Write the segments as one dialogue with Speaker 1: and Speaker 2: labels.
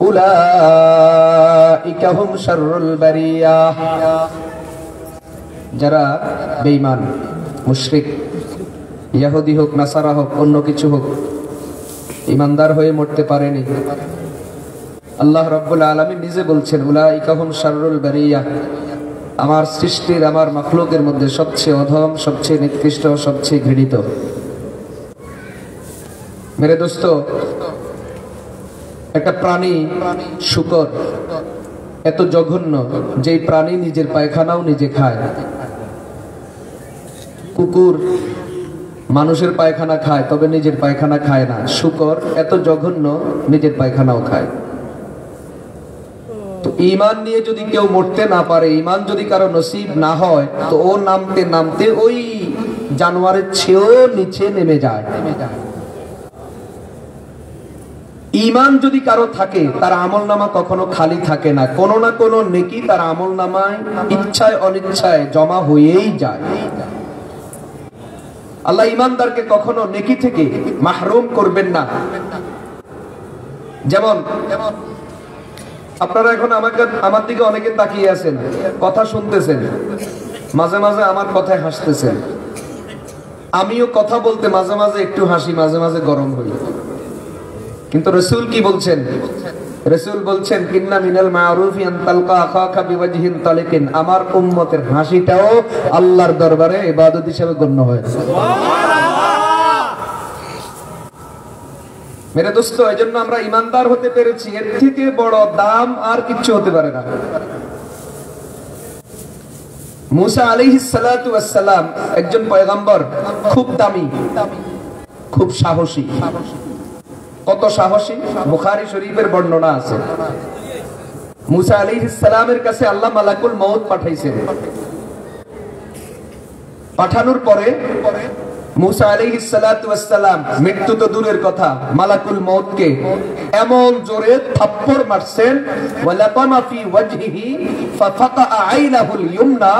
Speaker 1: উলাইকা হুম শাররুল বারিয়াহ। যারা বেঈমান, মুশরিক, ইহুদি হোক, নাসারা হোক, অন্য কিছু হোক, ঈমানদার হয়ে মরতে পারেনি, আল্লাহ রাব্বুল আলামিন নিজে বলছেন উলাইকা হুম শাররুল বারিয়াহ, আমার সৃষ্টির, আমার মাখলুকের মধ্যে সবচেয়ে অধম, সবচেয়ে নিকৃষ্ট, সবচেয়ে ঘৃণিত। মেরে দোস্ত, একটা প্রাণী শূকর এত জঘন্য যে প্রাণী নিজের পায়খানাও নিজে খায়। কুকুর মানুষের পায়খানা খায়, তবে নিজের পায়খানা খায় না। শূকর এত জঘন্য, নিজের পায়খানাও খায়। তো ঈমান নিয়ে যদি কেউ মরতে না পারে, ঈমান যদি কারো নসিব না হয়, তো ও নামতে নামতে ওই জানোয়ারের চেয়েও নিচে নেমে যায়। ঈমান যদি কারো থাকে, তার আমলনামা কখনো খালি থাকে না। কোনো না কোনো নেকি তার আমলনামায় ইচ্ছায় অনিচ্ছায় জমা হয়েই যায়। আল্লাহ ঈমানদারকে কখনো নেকি থেকে মাহরুম করবেন না। যেমন আপনারা এখন আমার দিকে অনেকে তাকিয়ে আছেন, কথা শুনতেছেন, মাঝে মাঝে আমার কথায় হাসতেছেন। আমিও কথা বলতে মাঝে মাঝে একটু হাসি, মাঝে মাঝে গরম হই। কিন্তু রাসূল কি বলছেন? রাসূল বলছেন ইন্না মিনাল মারুফি আন তালকা আখাকা বিওয়াজহিন তালিকিন। আমার উম্মতের হাসিটাও আল্লাহর দরবারে ইবাদত হিসেবে গণ্য হয়। সুবহানাল্লাহ। মেরে দোস্ত, এজন্য আমরা ঈমানদার হতে পেরেছি, এর থেকে বড় দাম আর কিছু হতে পারে না। মুসা আলাইহিস সালাতু ওয়াস সালাম একজন পয়গম্বর, খুব দামি, খুব সাহসী। কত সাহসী! বুখারী শরীফের বর্ণনা আছে, মুসা আলাইহিস সালামের কাছে আল্লাহ মালাকুল মউত পাঠাইছেন। পাঠানোর পরে মুসা আলাইহিস সালাতু ওয়াস সালাম মৃত্যু তো দূরের কথা, মালাকুল মউতকে এমন জোরে থাপ্পড় মারছেন, ওয়ালাতামা ফি ওয়াজহিহি ফাফাকা আইনাহুল ইয়ুমনা,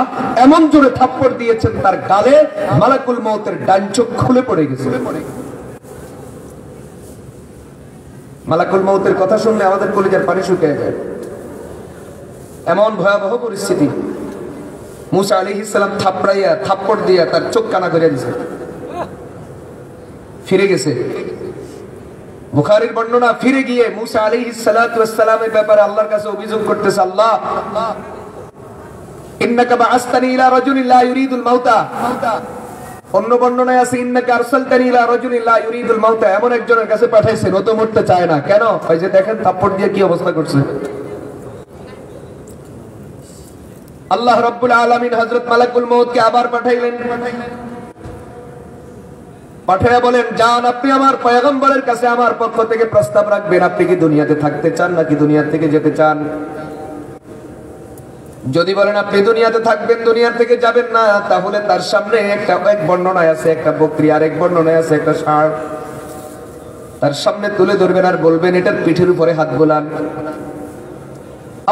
Speaker 1: এমন জোরে থাপ্পড় দিয়েছেন তার গালে মালাকুল মউতের ডান চোখ খুলে পড়ে গেছে। মালাকুল মউতের কথা শুনলে আমাদের কলিজার পানি শুকিয়ে যায়, এমন ভয়াবহ পরিস্থিতি। মুসা আলাইহিস সালাম থাপ্পড় দিয়া তার চোখ কানা করে দিয়েছে, ফিরে গেছে। বুখারীর বর্ণনা, ফিরে গিয়ে মুসা আলাইহিস সালাতু ওয়াস সালামের ব্যাপারে আল্লাহর কাছে অভিযোগ করতেছে, আল্লাহ ইন্নাকা বাআসতানি ইলা রাজুলিন লা ইউরিদুল মাউতা। অন্য বর্ণনায় আছে ইন্নাকা আরসালতানি ইলা রাজুলিন লা ইউরিদুল মাউতা, এমন একজনের কাছে পাঠাইছেন ও তো মরতে চায় না। কেন? ওই যে দেখেন থাপ্পড় দিয়ে কি অবস্থা করছে। আল্লাহ রাব্বুল আলামিন হযরত মালাকুল মউতকে আবার পাঠাইলেন। পাঠায়া বলেন, যান আপনি আমার পয়গম্বরের কাছে আমার পক্ষ থেকে প্রস্তাব রাখবেন, আপনি কি দুনিয়াতে থাকতে চান নাকি দুনিয়া থেকে যেতে চান? যদি বলেন আপনি দুনিয়াতে থাকবেন, দুনিয়া থেকে যাবেন না, তাহলে তার সামনে এক বর্ণনায় আছে একটা বকরি, আর এক বর্ণনায় আছে একটা ষাঁড়, তার সামনে তুলে ধরবেন আর বলবেন এটার পিঠের উপরে হাত বোলান।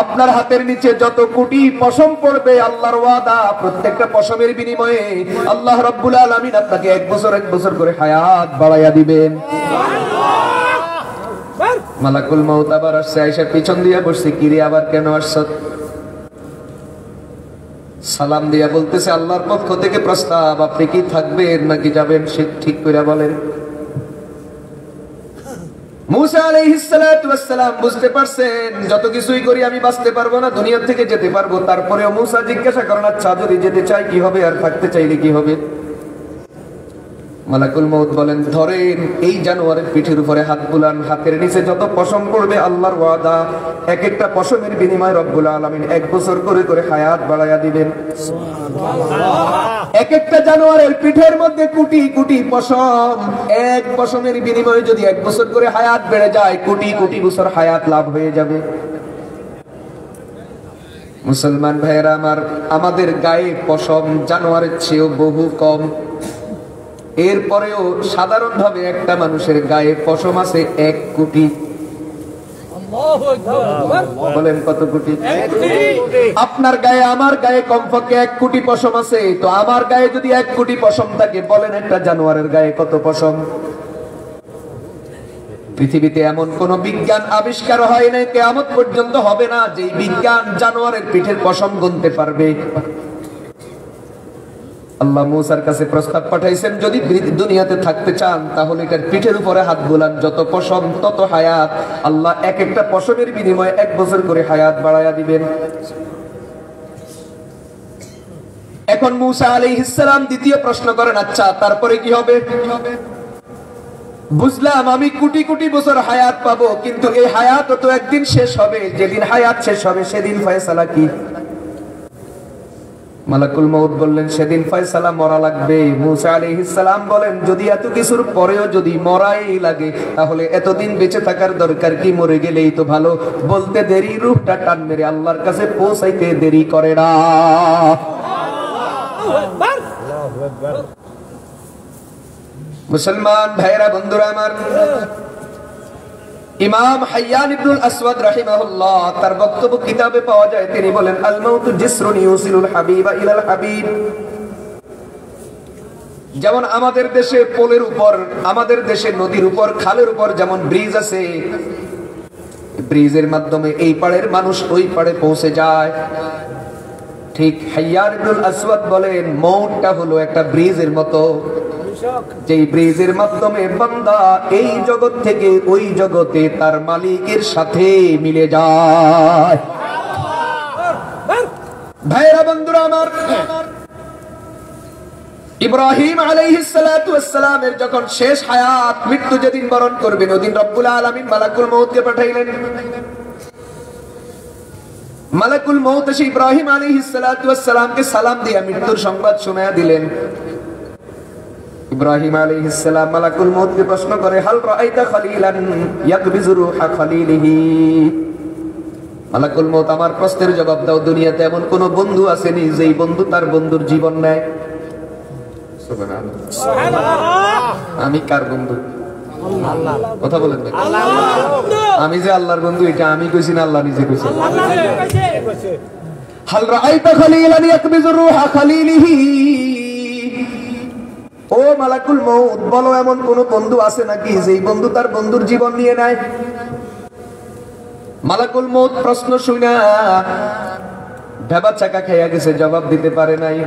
Speaker 1: আপনার হাতের নিচে যত কোটি পশম পড়বে, আল্লাহর ওয়াদা প্রত্যেকটা পশমের বিনিময়ে আল্লাহ রাব্বুল আলামিন আপনাকে এক বছর করে হায়াত বাড়াইয়া দিবেন। মালাকুল মউত আবার আসছে, আয়েশা পিছন দিয়া বসছে, কি রে আবার কেন আসছ? সালাম দিয়া বলতেছে আল্লাহর পক্ষ থেকে প্রস্তাব, আপনি কি থাকবেন নাকি যাবেন সে ঠিক করে বলেন। মুসা আলাইহিস সালাতু ওয়াস সালাম বুঝতে পারছেন যত কিছুই করি আমি বাঁচতে পারবো না, দুনিয়া থেকে যেতে পারবো। তারপরেও মুসা জিজ্ঞাসা করেন, আচ্ছা যদি যেতে চাই কি হবে, আর থাকতে চাইলে কি হবে? মালাকুল মউত বলেন, ধরেন এই জানোয়ারের পিঠের উপরে হাত বুলান, হাতের নিচে যত পশম পড়বে আল্লাহর ওয়াদা এক একটা পশমের বিনিময়ে রব্বুল আলামিন এক বছর করে করে হায়াত বাড়ায়া দিবেন। সুবহানাল্লাহ। এক একটা জানোয়ারের পিঠের মধ্যে কোটি কোটি পশম, এক পশমের বিনিময়ে যদি এক বছর করে হায়াত বেড়ে যায়, কোটি কোটি বছর হায়াত লাভ হয়ে যাবে। মুসলমান ভাইয়েরা আমার, আমাদের গায়ে পশম জানোয়ারের চেয়েও বহু কম। এরপরেও সাধারণভাবে একটা মানুষের গায়ে পশম আছে 1 কোটি। বলেন কত কোটি? আপনার গায়ে আমার গায়ে কমপক্ষে 1 কোটি পশম আছে। তো আমার গায়ে যদি 1 কোটি পশম থাকে, বলেন একটা জানোয়ারের গায়ে কত পশম? পৃথিবীতে এমন কোন বিজ্ঞান আবিষ্কার হয় নাই, কিয়ামত পর্যন্ত হবে না, যে বিজ্ঞান জানোয়ারের পিঠের পশম গুনতে পারবে। আল্লাহ মূসার কাছে প্রস্তাব পাঠাইছেন, যদি দুনিয়াতে থাকতে চান তাহলে এটার পিঠের উপরে হাত বুলান, যত পশম তত হায়াত। আল্লাহ এক একটা পশমের বিনিময়ে 1 বছর করে হায়াত বাড়ায়া দিবেন। এখন মূসা আলাইহিস সালাম দ্বিতীয় প্রশ্ন করেন, আচ্ছা তারপরে কি হবে? বুঝলাম আমি কোটি কোটি বছর হায়াত পাবো, কিন্তু এই হায়াত তো একদিন শেষ হবে, যেদিন হায়াত শেষ হবে সেদিন ফয়সালা কি? মালাকুল মউত বললেন, সেদিন ফয়সালা মরা লাগবে। মূসা আলাইহিস সালাম বলেন, যদি এত কিছুর পরেও যদি মরাই লাগে, তাহলে এতদিন বেঁচে থাকার দরকার কি? মরে গেলেই তো ভালো। বলতে দেরি, রূহটা টান মেরে আল্লাহর কাছে পৌঁছাইতে দেরি করে না। মুসলমান ভাইরা, বন্ধুরা আমার, ইমাম হাইয়ান ইবনুল আসওয়াদ রাহিমাহুল্লাহ তার বক্তব্য কিতাবে পাওয়া যায়। তিনি বলেন, আল মাউতু জিসরুন ইউসিলুল হাবিবা ইলাল হাবিব। যেমন আমাদের দেশে পোলের উপর, আমাদের দেশে নদীর উপর, খালের উপর যেমন ব্রিজ আছে, ব্রিজের মাধ্যমে এই পাড়ের মানুষ ওই পাড়ে পৌঁছে যায়, ঠিক হাইয়ান ইবনুল আসওয়াদ বলেন মওতটা হলো একটা ব্রিজের মতো, যেই ব্রিজের মাধ্যমে বান্দা এই জগৎ থেকে ওই জগতে তার মালিকের সাথে মিলে যায়। ভাইরা, বন্ধুরা আমার, ইব্রাহিম আলাইহিস সালাতু ওয়াস সালামের যখন শেষ হায়াত, মৃত্যু যেদিন বরণ করবেন, ওদিন রব্বুল আলামিন মালাকুল মউতকে পাঠাইলেন। মালাকুল মউত এসে ইব্রাহিম আলাইহিস সালাতু ওয়াস সালামকে সালাম দিয়ে মৃত্যুর সংবাদ শোনায়া দিলেন। ইব্রাহিম আলাইহিস সালাম মালাকুল মউতকে প্রশ্ন করে, হাল রাআইতা খলিলান ইয়াকবিজু রূহা খলিলিহি। মালাকুল মউত, আমার প্রশ্নের জবাব দাও, দুনিয়াতে এমন কোন বন্ধু আসেনি যেই বন্ধু তার বন্ধুর জীবন নেয়? সুবহানাল্লাহ। আমি কার বন্ধু? আল্লাহ। কথা বলেন না। আমি যে আল্লাহর বন্ধু, এটা আমি কইছি না, আল্লাহ নিজে কইছে। হাল রাআইতা খলিলান ইয়াকবিজু রূহা খলিলিহি। ও মালাকুল মউত, বলো এমন কোন বন্ধু আছে নাকি যেই বন্ধু তার বন্ধুর জীবন নিয়ে নেয়? মালাকুল মউত প্রশ্ন শুনা ভেবা চাকা খাইয়া গেছে, জবাব দিতে পারে নাই।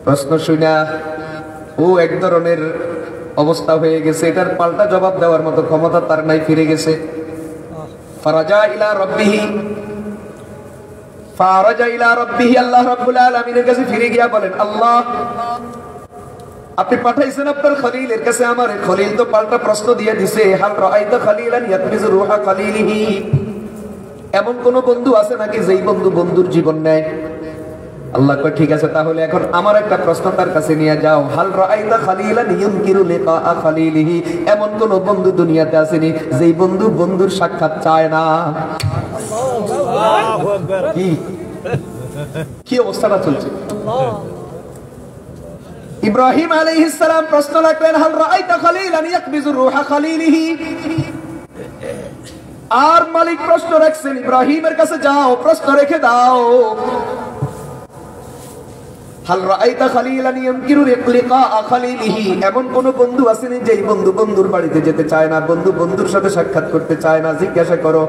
Speaker 1: প্রশ্ন শুনা ও এক ধরনের অবস্থা হয়ে গেছে, এটার পাল্টা জবাব দেওয়ার মতো ক্ষমতা তার নাই, ফিরে গেছে। ফারাজা ইলা রাব্বিহি, ফারাজা ইলা রাব্বিহি, আল্লাহ রাব্বুল আলামিনের কাছে ফিরে গিয়া বলেন, আল্লাহ আপনি পাঠাইছেন আপনার খলিলের কাছে, আমার খলিল তো পাল্টা প্রশ্ন দিয়ে দিছে, হাল রাআইতা খলিলান ইয়াকবিজু রূহা খলিলিহি। এমন কোন বন্ধু আছে নাকি যেই বন্ধু বন্ধুর জীবন নেয়? আল্লাহ কয়, ঠিক আছে, তাহলে এখন আমার একটা প্রশ্ন তার কাছে নিয়ে যাও, হাল রাআইতা খলিলান ইউনকিরু লিকা খলিলিহি। এমন কোন বন্ধু দুনিয়াতে আসেনি যেই বন্ধু বন্ধুর সাক্ষাৎ চায় না? আল্লাহু আকবার। কি অবস্থাটা চলছে? ইব্রাহিম আলাইহিস সালাম প্রশ্ন রাখলেন, হাল রাআইতা খলিলান ইয়াকবিজু রূহা খলিলিহি। আর মালিক প্রশ্ন রাখছেন, ইব্রাহিমের কাছে যাও, প্রশ্ন রেখে দাও, হাল রাআইতা খলিলান ইয়ামকিরু লিকা খলিলিহি। এমন কোন বন্ধু আসেনি যেই বন্ধু বন্ধুর বাড়িতে যেতে চায় না, বন্ধু বন্ধুর সাথে সাক্ষাৎ করতে চায় না? জিজ্ঞাসা করো।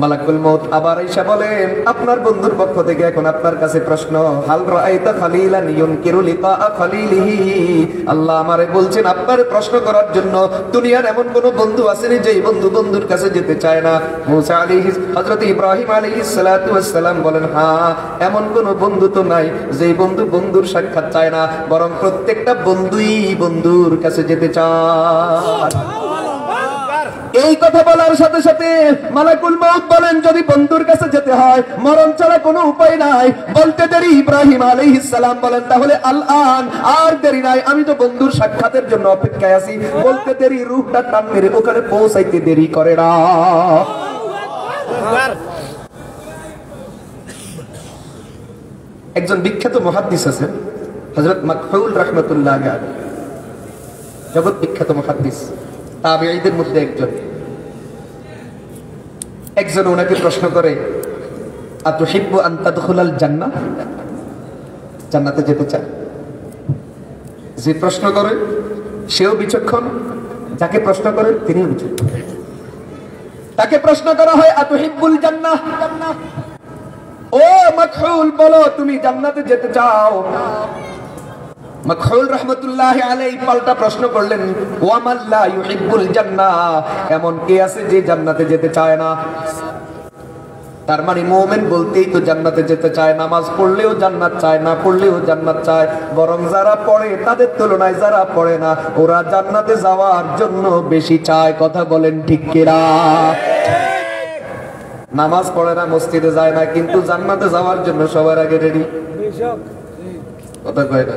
Speaker 1: মালাকুল মউত আবার আয়েশা বলেন, আপনার বন্ধুর পক্ষ থেকে এখন আপনার কাছে প্রশ্ন, হাল রাআইতা খলিলান ইউনকিরু লিকা খলিলিহি। আল্লাহ আমারে বলছেন আপনার প্রশ্ন করার জন্য, দুনিয়ার এমন কোন বন্ধু আসেনি যেই বন্ধু বন্ধুর কাছে যেতে চায় না? মূসা আলাইহিস, হযরত ইব্রাহিম আলাইহিস সালাতু ওয়াস সালাম বলেন, হ্যাঁ, এমন কোন বন্ধু তো নাই যেই বন্ধু বন্ধুর সাক্ষাৎ চায় না, বরং প্রত্যেকটা বন্ধুই বন্ধুর কাছে যেতে চায়। এই কথা বলার সাথে সাথে মালাকুল মউত বলেন, যদি বন্ধুর কাছে যেতে হয় মরণ ছাড়া কোনো উপায় নাই। বলতে দেরি ইব্রাহিম আলাইহিস সালাম বলেন, তাহলে আল-আন, আর দেরি নাই, আমি তো বন্ধুর সাক্ষাতের জন্য অপেক্ষায় আছি। বলতে দেরি, রূহটা টান মেরে ওখানে পৌঁছাইতে দেরি করে না। একজন বিখ্যাত মুহাদ্দিস আছেন, হযরত মাকহুল রাহমাতুল্লাহ আলাইহি, জগৎ বিখ্যাত মুহাদ্দিস, তাবেঈদের মধ্যে একজন। একজন ওনাকে প্রশ্ন করে, আতুহিব্বু আন তাদখুলাল জান্নাহ, জান্নাতে যেতে চায়? যে প্রশ্ন করে সেও বিচক্ষণ, যাকে প্রশ্ন করেন তিনিও বিচক্ষণ। তাকে প্রশ্ন করা হয় আতুহিব্বুল জান্নাহ, ও মাকহুল বলো তুমি জান্নাতে যেতে চাও? মাকহুল রাহমাতুল্লাহি আলাইহি পাল্টা প্রশ্ন করলেন ওয়া মান লা ইউহিব্বুল জান্নাহ, এমন কে আছে যে জান্নাতে যেতে চায় না? তার মানে মুমিন বলতেই তো জান্নাতে যেতে চায়, নামাজ পড়লেও জান্নাত চায়, না পড়লেও জান্নাত চায়, বরং যারা পড়ে তাদের তুলনায় যারা পড়ে না ওরা জান্নাতে যাওয়ার জন্য বেশি চায়। কথা বলেন ঠিক কিনা? নামাজ পড়ে না, মসজিদে যায় না, কিন্তু জান্নাতে যাওয়ার জন্য সবার আগে রেডি। কথা কয় না?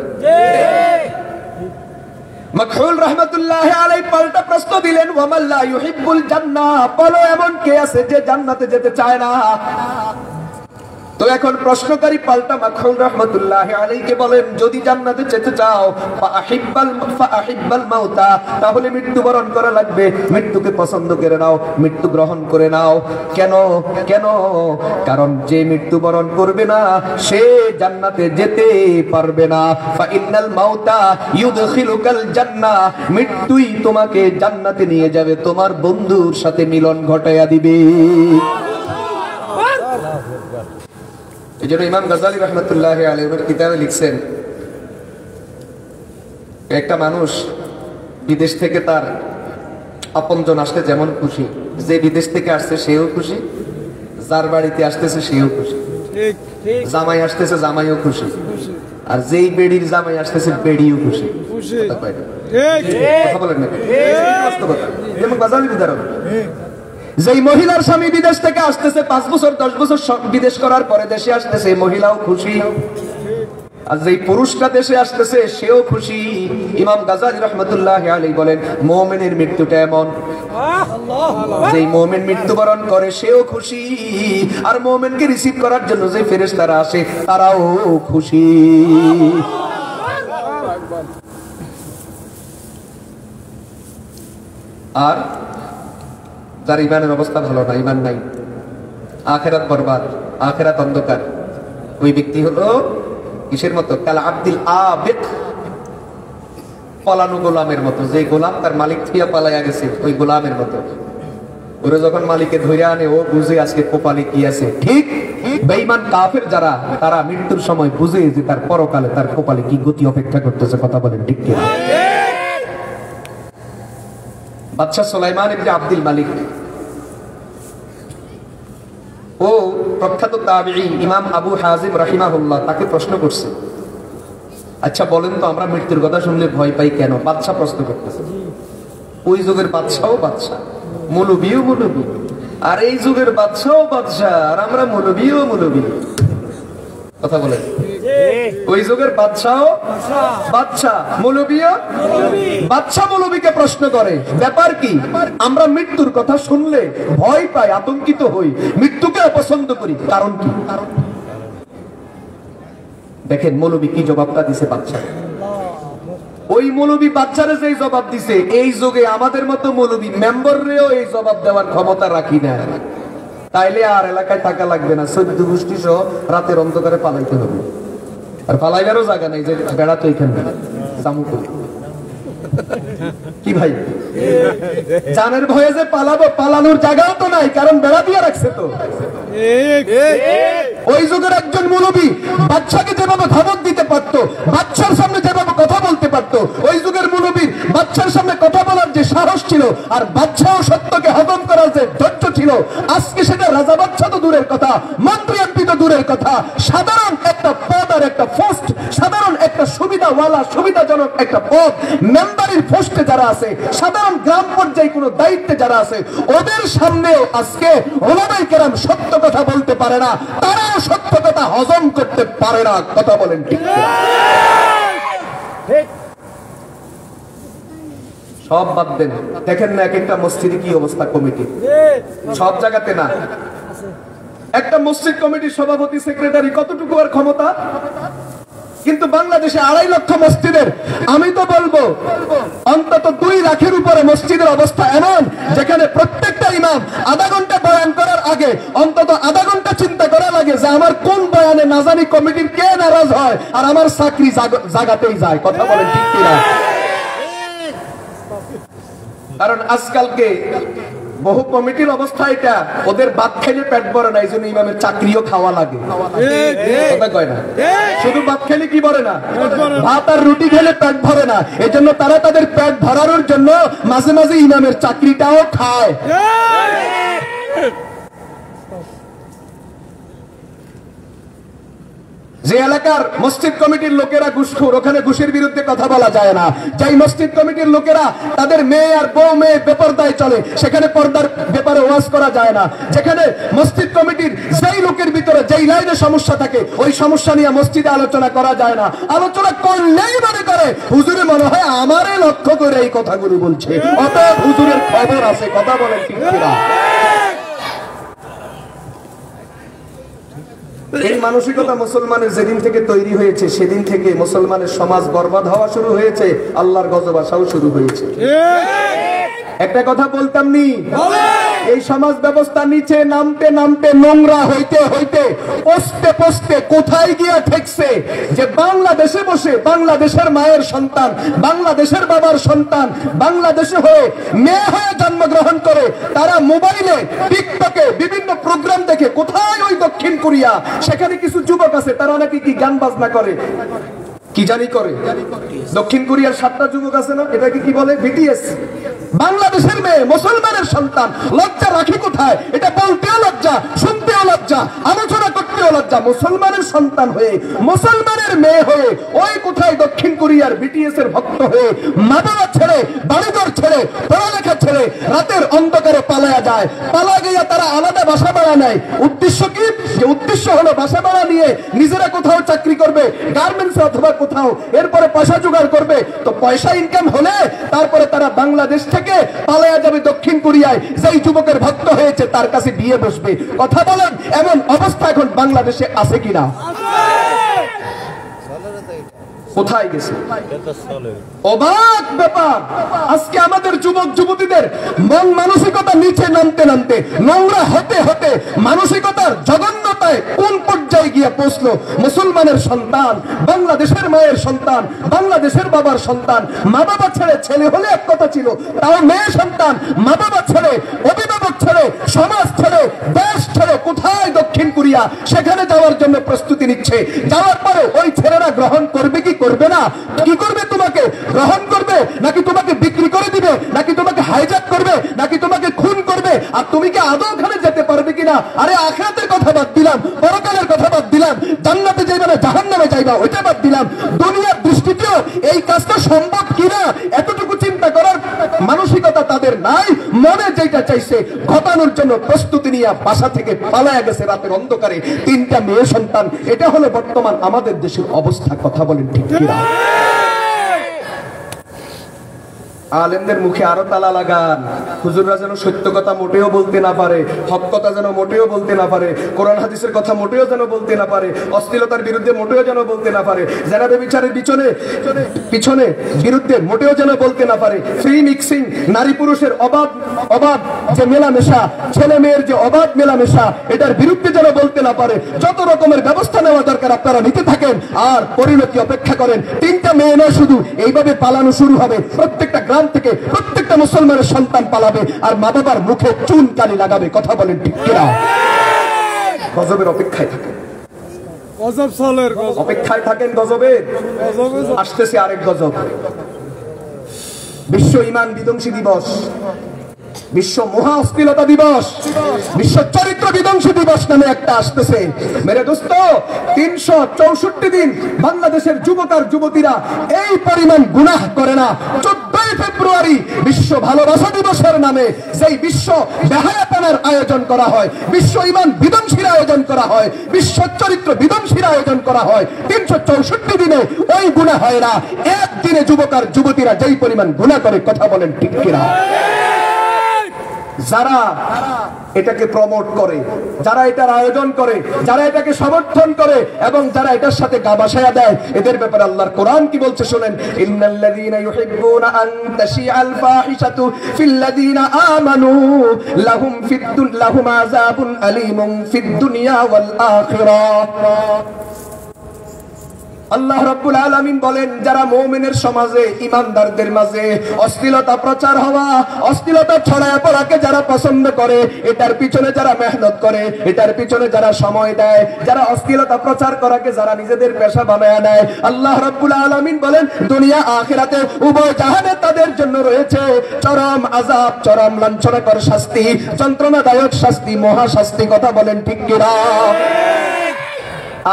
Speaker 1: মাকহুল রাহমাতুল্লাহি আলাইহি পাল্টা প্রশ্ন দিলেন ওয়া মান লা ইউহিব্বুল জান্নাহ, বলো এমন কে আছে যে জান্নাতে যেতে চায় না? তো এখন প্রশ্নকারী পাল্টা মাকহুল রাহমাতুল্লাহি আলাইহিকে বলেন যদি জান্নাতে যেতে চাও ফাআহিব্বাল মাউতা, তাহলে মৃত্যুবরণ করা লাগবে, মৃত্যুকে পছন্দ করে নাও, মৃত্যু গ্রহণ করে নাও। কেন? কেন? কারণ যে মৃত্যুবরণ করবে না সে জান্নাতে যেতে পারবে না। ফাইন্নাল মাউতা ইউদখিলুকাল জান্নাহ, মৃত্যুই তোমাকে জান্নাতে নিয়ে যাবে, তোমার বন্ধুর সাথে মিলন ঘটায়া দিবে। এজন্য ইমাম গাজ্জালী রাহমাতুল্লাহি আলাইহি ওনার কিতাবে লিখছেন একটা মানুষ বিদেশ থেকে তার আপনজন আসলে যেমন খুশি, যে বিদেশ থেকে আসছে সেও খুশি, যার বাড়িতে আসতেছে সেও খুশি, জামাই আসতেছে জামাইও খুশি, আর যেই বেড়ির জামাই আসতেছে বেড়িও খুশি। কথা বলেন না? যেমন গাজ্জালী উদাহরণ, যেই মহিলার স্বামী বিদেশ থেকে আসতেছে 5 বছর 10 বছর বিদেশ করার পরে দেশে আসতেছে, মহিলাও খুশি, আর যেই পুরুষটা দেশে আসতেছে সেও খুশি। ইমাম গাজ্জালী রাহমাতুল্লাহি আলাইহি বলেন মুমিনের মৃত্যুটা এমন, যেই মুমিন মৃত্যুবরণ করে সেও খুশি, আর মুমিনকে রিসিভ করার জন্য যে ফেরেশতারা আসে তারাও খুশি। আর যার ইমানের অবস্থা ভালো না, ইমান নাই, আখিরাত বরবাদ, আখিরাত অন্ধকার, ওই ব্যক্তি হলো কিসের মতো? কাল আব্দুল আবিক, পলানো গোলামের মতো, যে গোলাম তার মালিক থিয়া পালাইয়া গেছে ওই গোলামের মতো। ওরে যখন মালিকে ধরে আনে ও বুঝে আজকে কপালে কি আছে। ঠিক বেঈমান কাফের যারা, তারা মৃত্যুর সময় বুঝে যে তার পরকালে তার কপালে কি গতি অপেক্ষা করতেছে। কথা বলেন ঠিক কি? বাদশা সুলাইমান ইবনে আব্দুল মালিক, ও প্রখ্যাত তাবিঈ ইমাম আবু হাজিম রাহিমাহুল্লাহ, তাকে প্রশ্ন করছে আচ্ছা বলেন তো আমরা মৃত্যুর কথা শুনলে ভয় পাই কেন? বাদশা প্রশ্ন করতেছে। ওই যুগের বাদশাও বাদশা, মৌলবীও মৌলবী, আর এই যুগের বাদশাও বাদশা, আর আমরা মৌলবীও মৌলবী। কথা বলেন? ওই যুগের বাদশাও বাদশা, মৌলবীও বাদশা। মৌলবীকে প্রশ্ন করে ব্যাপার কি? আমরা মৃত্যুর কথা শুনলে ভয় পাই, আতঙ্কিত হই, মৃত্যুকে অপছন্দ করি, কারণ কি? দেখেন মৌলবী কি জবাবটা দিছে বাদশা। ওই মৌলবী বাচ্চারা যেই জবাব দিছে, এই যুগে আমাদের মতো মৌলবী মেম্বাররেও এই জবাব দেওয়ার ক্ষমতা রাখি না। তাইলে আর এলাকায় থাকা লাগবে না, 14 গোষ্ঠী সহ রাতের অন্ধকারে পালাইতে হবে। আর পালাইবারও জায়গা নাই, যে বেড়া তো এখানে জামু করি কি ভাই, জানের ভয়ে যে পালাবো, পালানোর জায়গাও তো নাই, কারণ বেড়া দিয়ে রাখছে তো। ওই যুগের একজন মৌলবী বাচ্চাকে যেভাবে ধমক দিতে পারতো, বাচ্চার সামনে যেভাবে কথা বলতে পারতো, ওই যুগের মৌলবীর বাচ্চার সামনে কথা বলার যে সাহস ছিল, আর বাচ্চাও সত্যকে হজম করার যে ধৈর্য ছিল, আজকে সেটা রাজা বাচ্চা তো দূরের কথা, মন্ত্রী এমপি তো দূরের কথা, সাধারণ একটা পদ আর একটা পোস্ট, সাধারণ একটা সুবিধাওয়ালা সুবিধাজনক একটা পদ, মেম্বারের পোস্টে যারা আছে, সাধারণ গ্রাম পর্যায়ে কোনো দায়িত্বে যারা আছে, ওদের সামনেও আজকে ওলামায়ে কেরাম সত্য কথা বলতে পারে না, তারাও সত্য কথা হজম করতে পারে না। কথা বলেন ঠিক? সব বাদ দেন, দেখেন না এক একটা মসজিদে কি অবস্থা, কমিটি সব জায়গাতে না। একটা মসজিদ কমিটির সভাপতি সেক্রেটারি কতটুকু আর ক্ষমতা? কিন্তু বাংলাদেশে 2.5 লক্ষ মসজিদের, আমি তো বলবো অন্তত 2 লাখের উপরে মসজিদের অবস্থা এমন, যেখানে প্রত্যেকটা ইমাম আধা ঘন্টা বয়ান করার আগে অন্তত আধা ঘন্টা চিন্তা করা লাগে যে আমার কোন বয়ানে না জানি কমিটির কে নারাজ হয়, আর আমার চাকরি জাগাতেই যায়। কথা বলেন ঠিক কিনা? কারণ আজকালকে বহু কমিটির অবস্থা এটা, ওদের ভাত খাইলে পেট ভরে না, এই জন্য ইমামের চাকরিও খাওয়া লাগে। কথা কয় না, শুধু ভাত খেলে কি ভরে না, ভাত আর রুটি খেলে পেট ভরে না, এই জন্য তারা তাদের পেট ভরানোর জন্য মাঝে মাঝে ইমামের চাকরিটাও খায়। যে এলাকার মসজিদ কমিটির লোকেরা ঘুষখোর, ওখানে ঘুষের বিরুদ্ধে কথা বলা যায় না। যেই মসজিদ কমিটির লোকেরা তাদের মেয়ে আর বউ মেয়ে বেপরদায় চলে, সেখানে পর্দার ব্যাপারে ওয়াজ করা যায় না। যেখানে মসজিদ কমিটির যেই লোকের ভিতরে যেই লাইনে সমস্যা থাকে, ওই সমস্যা নিয়ে মসজিদে আলোচনা করা যায় না। আলোচনা করলেই মনে করে হুজুরে মনে হয় আমারে লক্ষ্য করে এই কথাগুলো বলছে, অতএব হুজুরের খবর আছে। কথা বলেন ঠিক কিনা? এই মানসিকতা মুসলমানের যেদিন থেকে তৈরি হয়েছে, সেদিন থেকে মুসলমানের সমাজ বরবাদ হওয়া শুরু হয়েছে, আল্লাহর গজব আসাও শুরু হয়েছে। একটা কথা বলতাম নি, এই সমাজ ব্যবস্থা নিচে নামতে নামতে নোংরা হইতে হইতে পস্তে পস্তে কোথায় গিয়া ঠেকছে যে বাংলাদেশে বসে বাংলাদেশের মায়ের সন্তান, বাংলাদেশের বাবার সন্তান, বাংলাদেশে হয়ে মেয়ে হয়ে জন্মগ্রহণ করে তারা মোবাইলে টিকটকে বিভিন্ন প্রোগ্রাম দেখে, কোথায় ওই দক্ষিণ কোরিয়া, সেখানে কিছু যুবক আছে তারা নাকি কি গান বাজনা করে, কি জানি করে। দক্ষিণ কোরিয়ার 7টা যুবক আছে না, এটাকে কি বলে, বিটিএস। বাংলাদেশের মেয়ে মুসলমানের সন্তান, লজ্জা রাখি কোথায়? এটা বলতেও লজ্জা, শুনতেও লজ্জা, আলোচনা করতেও লজ্জা। মুসলমানের সন্তান হয়ে, মুসলমানের মেয়ে হয়ে ওই কোথায় দক্ষিণ কোরিয়ার বিটিএস এর ভক্ত হয়ে মা বাবা ছেড়ে, বাড়িঘর ছেড়ে, পড়ালেখা ছেড়ে রাতের অন্ধকারে পালায়া যায়। পালা গিয়া তারা আলাদা বাসা ভাড়া নেয়। উদ্দেশ্য কি? যে উদ্দেশ্য হলো বাসা ভাড়া নিয়ে নিজেরা কোথাও চাকরি করবে, গার্মেন্টস অথবা কোথাও, এরপরে পয়সা জোগাড় করবে। তো পয়সা ইনকাম হলে তারপরে তারা বাংলাদেশ থেকে পালায়া যাবে দক্ষিণ কোরিয়ায়, যেই যুবকের ভক্ত হয়েছে তার কাছে বিয়ে বসবে। কথা বলেন, এমন অবস্থা এখন বাংলাদেশে আছে কিনা? কোথায় গেছে? অবাক ব্যাপার। আজকে আমাদের যুবক যুবতীদের মন মানসিকতা নিচে নামতে নামতে, নোংরা হতে হতে, মানসিকতার জঘন্যতায় কোন পর্যায়ে গিয়ে পৌঁছলো। মুসলমানের সন্তান, বাংলাদেশের মায়ের সন্তান, বাংলাদেশের বাবার সন্তান, মা বাবা ছেড়ে, ছেলে হলে এক কথা ছিল, তাও মেয়ে সন্তান, মা বাবা ছেড়ে, অভিভাবক ছেড়ে, সমাজ ছেড়ে, দেশ ছেড়ে কোথায় দক্ষিণ কোরিয়া, সেখানে যাওয়ার জন্য প্রস্তুতি নিচ্ছে। যাওয়ার পরে ওই ছেলেরা গ্রহণ করবে কি করবে না? কি করবে? তোমাকে গ্রহণ করবে, নাকি তোমাকে বিক্রি করে দিবে, নাকি তোমাকে হাইজ্যাক করবে, নাকি তোমাকে খুন করবে? আর তুমি কি আদৌ ওখানে যেতে পারবে কিনা? আরে আখিরাতের কথা বাদ দিলাম, পরকালের কথা বাদ দিলাম, জান্নাতে যাইবা না জাহান্নামে যাইবা ওইটা বাদ দিলাম, দুনিয়ার দৃষ্টিতেও এই কাজটা সম্ভব কিনা এতটুকু চিন্তা করার মানসিকতা তাদের নাই। মনে যেটা চাইছে ঘটানোর জন্য প্রস্তুতি নিয়ে বাসা থেকে পালায়া গেছে রাতের অন্ধকারে 3টা মেয়ে সন্তান। এটা হলো বর্তমান আমাদের দেশের অবস্থা। কথা বলেন ঠিক কিনা? আলেমদের মুখে আরো তালা লাগান, হুজুররা যেন সত্য কথা মোটেও বলতে না পারে, হক কথা যেন মোটেও বলতে না পারে, কোরআন হাদিসের কথা মোটেও যেন বলতে না পারে, অশ্লীলতার বিরুদ্ধে মোটেও যেন বলতে না পারে, যারা ব্যভিচারের পিছনে বিরুদ্ধে মোটেও যেন বলতে না পারে, ফ্রি মিক্সিং, নারী পুরুষের অবাধ যে মেলামেশা, ছেলে মেয়ের যে অবাধ মেলামেশা, এটার বিরুদ্ধে যেন বলতে না পারে। যত রকমের ব্যবস্থা নেওয়া দরকার আপনারা নিতে থাকেন, আর পরিণতি অপেক্ষা করেন। 3টা মেয়ে নয় শুধু, এইভাবে পালানো শুরু হবে। প্রত্যেকটা গ্রাম থেকে প্রত্যেকটা মুসলমানের সন্তান পালাবে, আর মা বাবার মুখে চুন কালি লাগাবে। কথা বলেন ঠিক কিনা? গজবের অপেক্ষায় থাকেন, অপেক্ষায় থাকেন গজবের। আসতেছে আরেক গজব, বিশ্ব ইমান বিধ্বংসী দিবস, বিশ্ব মহা অশ্লীলতা দিবস, বিশ্ব চরিত্র বিধ্বংসী দিবস নামে একটা আসতেছে। মেরে দোস্ত, 364 দিন বাংলাদেশের যুবক আর যুবতীরা এই পরিমাণ গুনাহ করে না। 14 ফেব্রুয়ারি বিশ্ব ভালোবাসা দিবসের নামে সেই বিশ্ব বেহায়াপনার আয়োজন করা হয়, বিশ্ব ইমান বিধ্বংসীর আয়োজন করা হয়, বিশ্ব চরিত্র বিধ্বংসীর আয়োজন করা হয়। 364 দিনে ওই গুনাহ হয় না, একদিনে যুবক আর যুবতীরা যেই পরিমাণ গুনাহ করে। কথা বলেন ঠিক কিনা? যারা এটাকে প্রমোট করে, যারা এটার আয়োজন করে, যারা এটাকে সমর্থন করে এবং যারা এটার সাথে গা ভাসায়া দেয়, এদের ব্যাপারে আল্লাহর কোরআন কি বলছে শুনেন। ইন্নাল্লাযীনা ইউহিব্বুনা আন তাশিআল ফাহিশাতু ফিল্লাযীনা আমানু লাহুম আযাবুন আলীমুন ফিদ দুনিয়া ওয়াল আখিরাহ। আল্লাহ রাব্বুল আলামিন বলেন, যারা মুমিনের সমাজে, ঈমানদারদের মাঝে অশ্লীলতা প্রচার হওয়া, অশ্লীলতা ছড়ায় পড়াকে যারা পছন্দ করে, এটার পিছনে যারা মেহনত করে, এটার পিছনে যারা সময় দেয়, যারা অশ্লীলতা প্রচার করাকে যারা নিজেদের পেশা বানায় নেয়, আল্লাহ রাব্বুল আলামিন বলেন দুনিয়া আখিরাতে উভয় জাহানে তাদের জন্য রয়েছে চরম আযাব, চরম লাঞ্ছনাকর শাস্তি, যন্ত্রণাদায়ক শাস্তি, মহা শাস্তি। কথা বলেন ঠিক কিনা?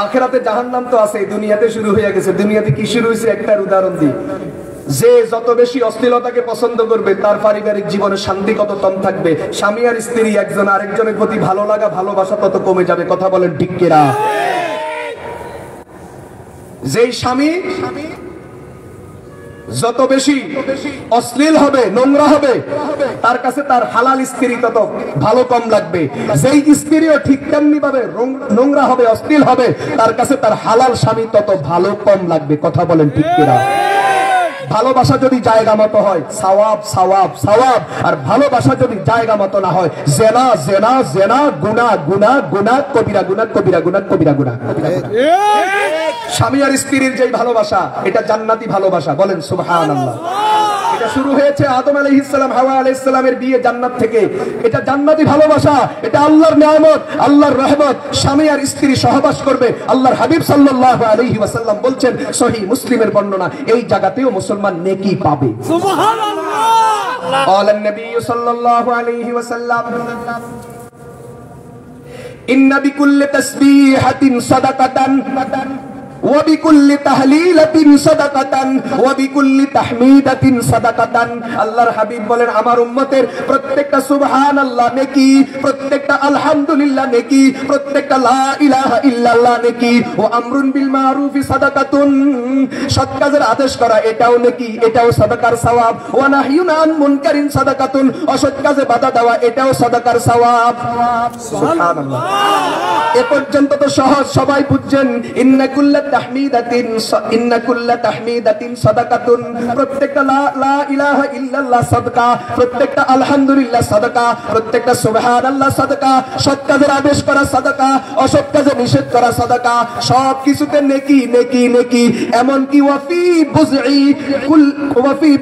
Speaker 1: আখিরাতে জাহান্নাম তো আছে, দুনিয়াতে শুরু হয়ে গেছে। দুনিয়াতে কি শুরু হয়েছে একটার উদাহরণ দিই। যে যত বেশি অশ্লীলতাকে পছন্দ করবে তার পারিবারিক জীবনে শান্তি কত কম থাকবে, স্বামী আর স্ত্রী একজন আরেকজনের প্রতি ভালো লাগা, ভালোবাসা তত কমে যাবে। কথা বলেন ঠিক কিনা? যেই স্বামী যত বেশি অশ্লীল হবে, নোংরা হবে, তার কাছে তার হালাল স্ত্রী তত ভালো কম লাগবে। যেই স্ত্রীও ঠিক তেমনি ভাবে নোংরা হবে, অশ্লীল হবে, তার কাছে তার হালাল স্বামী তত ভালো কম লাগবে। কথা বলেন ঠিক কিনা? ভালোবাসা যদি জায়গা মতো হয় সওয়াব সওয়াব সওয়াব, আর ভালোবাসা যদি জায়গা মতো না হয় জেনা জেনা জেনা, গুনাহ গুনাহ গুনাহ, কবিরা গুনাহ কবিরা গুনাহ কবিরা গুনাহ। স্বামী আর স্ত্রীর যেই ভালোবাসা, এটা জান্নাতি ভালোবাসা। বলেন সুবহানাল্লাহ। এটা শুরু হয়েছে আদম আলাইহিস সালাম হাওয়া আলাইহিস সালামের বিয়ে জান্নাত থেকে। এটা জান্নাতি ভালোবাসা, এটা আল্লাহর নিয়ামত, আল্লাহর রহমত। স্বামী আর স্ত্রী সহবাস করবে। আল্লাহর হাবিব সাল্লাল্লাহু আলাইহি ওয়াসাল্লাম বলছেন, সহিহ মুসলিমের বর্ণনা, এই জায়গাতেও মুসলমান নেকি পাবে। সুবহানাল্লাহ। ক্বালা নবী সাল্লাল্লাহু আলাইহি ওয়াসাল্লাম, ইন্না বিকুল্লি তাসবিহাতিন সাদাকাতান وبكل تهليلة صدقة وبكل تحميدة صدقة। আল্লাহর হাবিব বলেন, আমার উম্মতের প্রত্যেকটা সুবহানাল্লাহ নেকি, প্রত্যেকটা আলহামদুলিল্লাহ নেকি, প্রত্যেকটা লা ইলাহা ইল্লাল্লাহ নেকি। ও আমরুন বিল মারুফি সাদাকাতুন, সৎ কাজের আদেশ করা এটাও নেকি, এটাও সাদাকার সওয়াব। ওয়া নাহিয়ুন আন মুনকারিন সাদাকাতুন, অসৎ কাজে বাধা দেওয়া এটাও সাদাকার সওয়াব। সুবহানাল্লাহ। এ পর্যন্ত তো সহজ, সবাই বুঝছেন। ইন্না কুল্লা তাহমিদাতিন সাদাকাতুন, প্রত্যেকটা লা ইলাহা ইল্লাল্লাহ সাদকা, প্রত্যেকটা আলহামদুলিল্লাহ সাদকা, প্রত্যেকটা সুবহানাল্লাহ সাদকা, সৎ কাজের আদেশ করা সাদকা, অসৎ কাজে নিষেধ করা সাদকা, সব কিছুতে নেকি নেকি নেকি। এমন কি ওয়াফি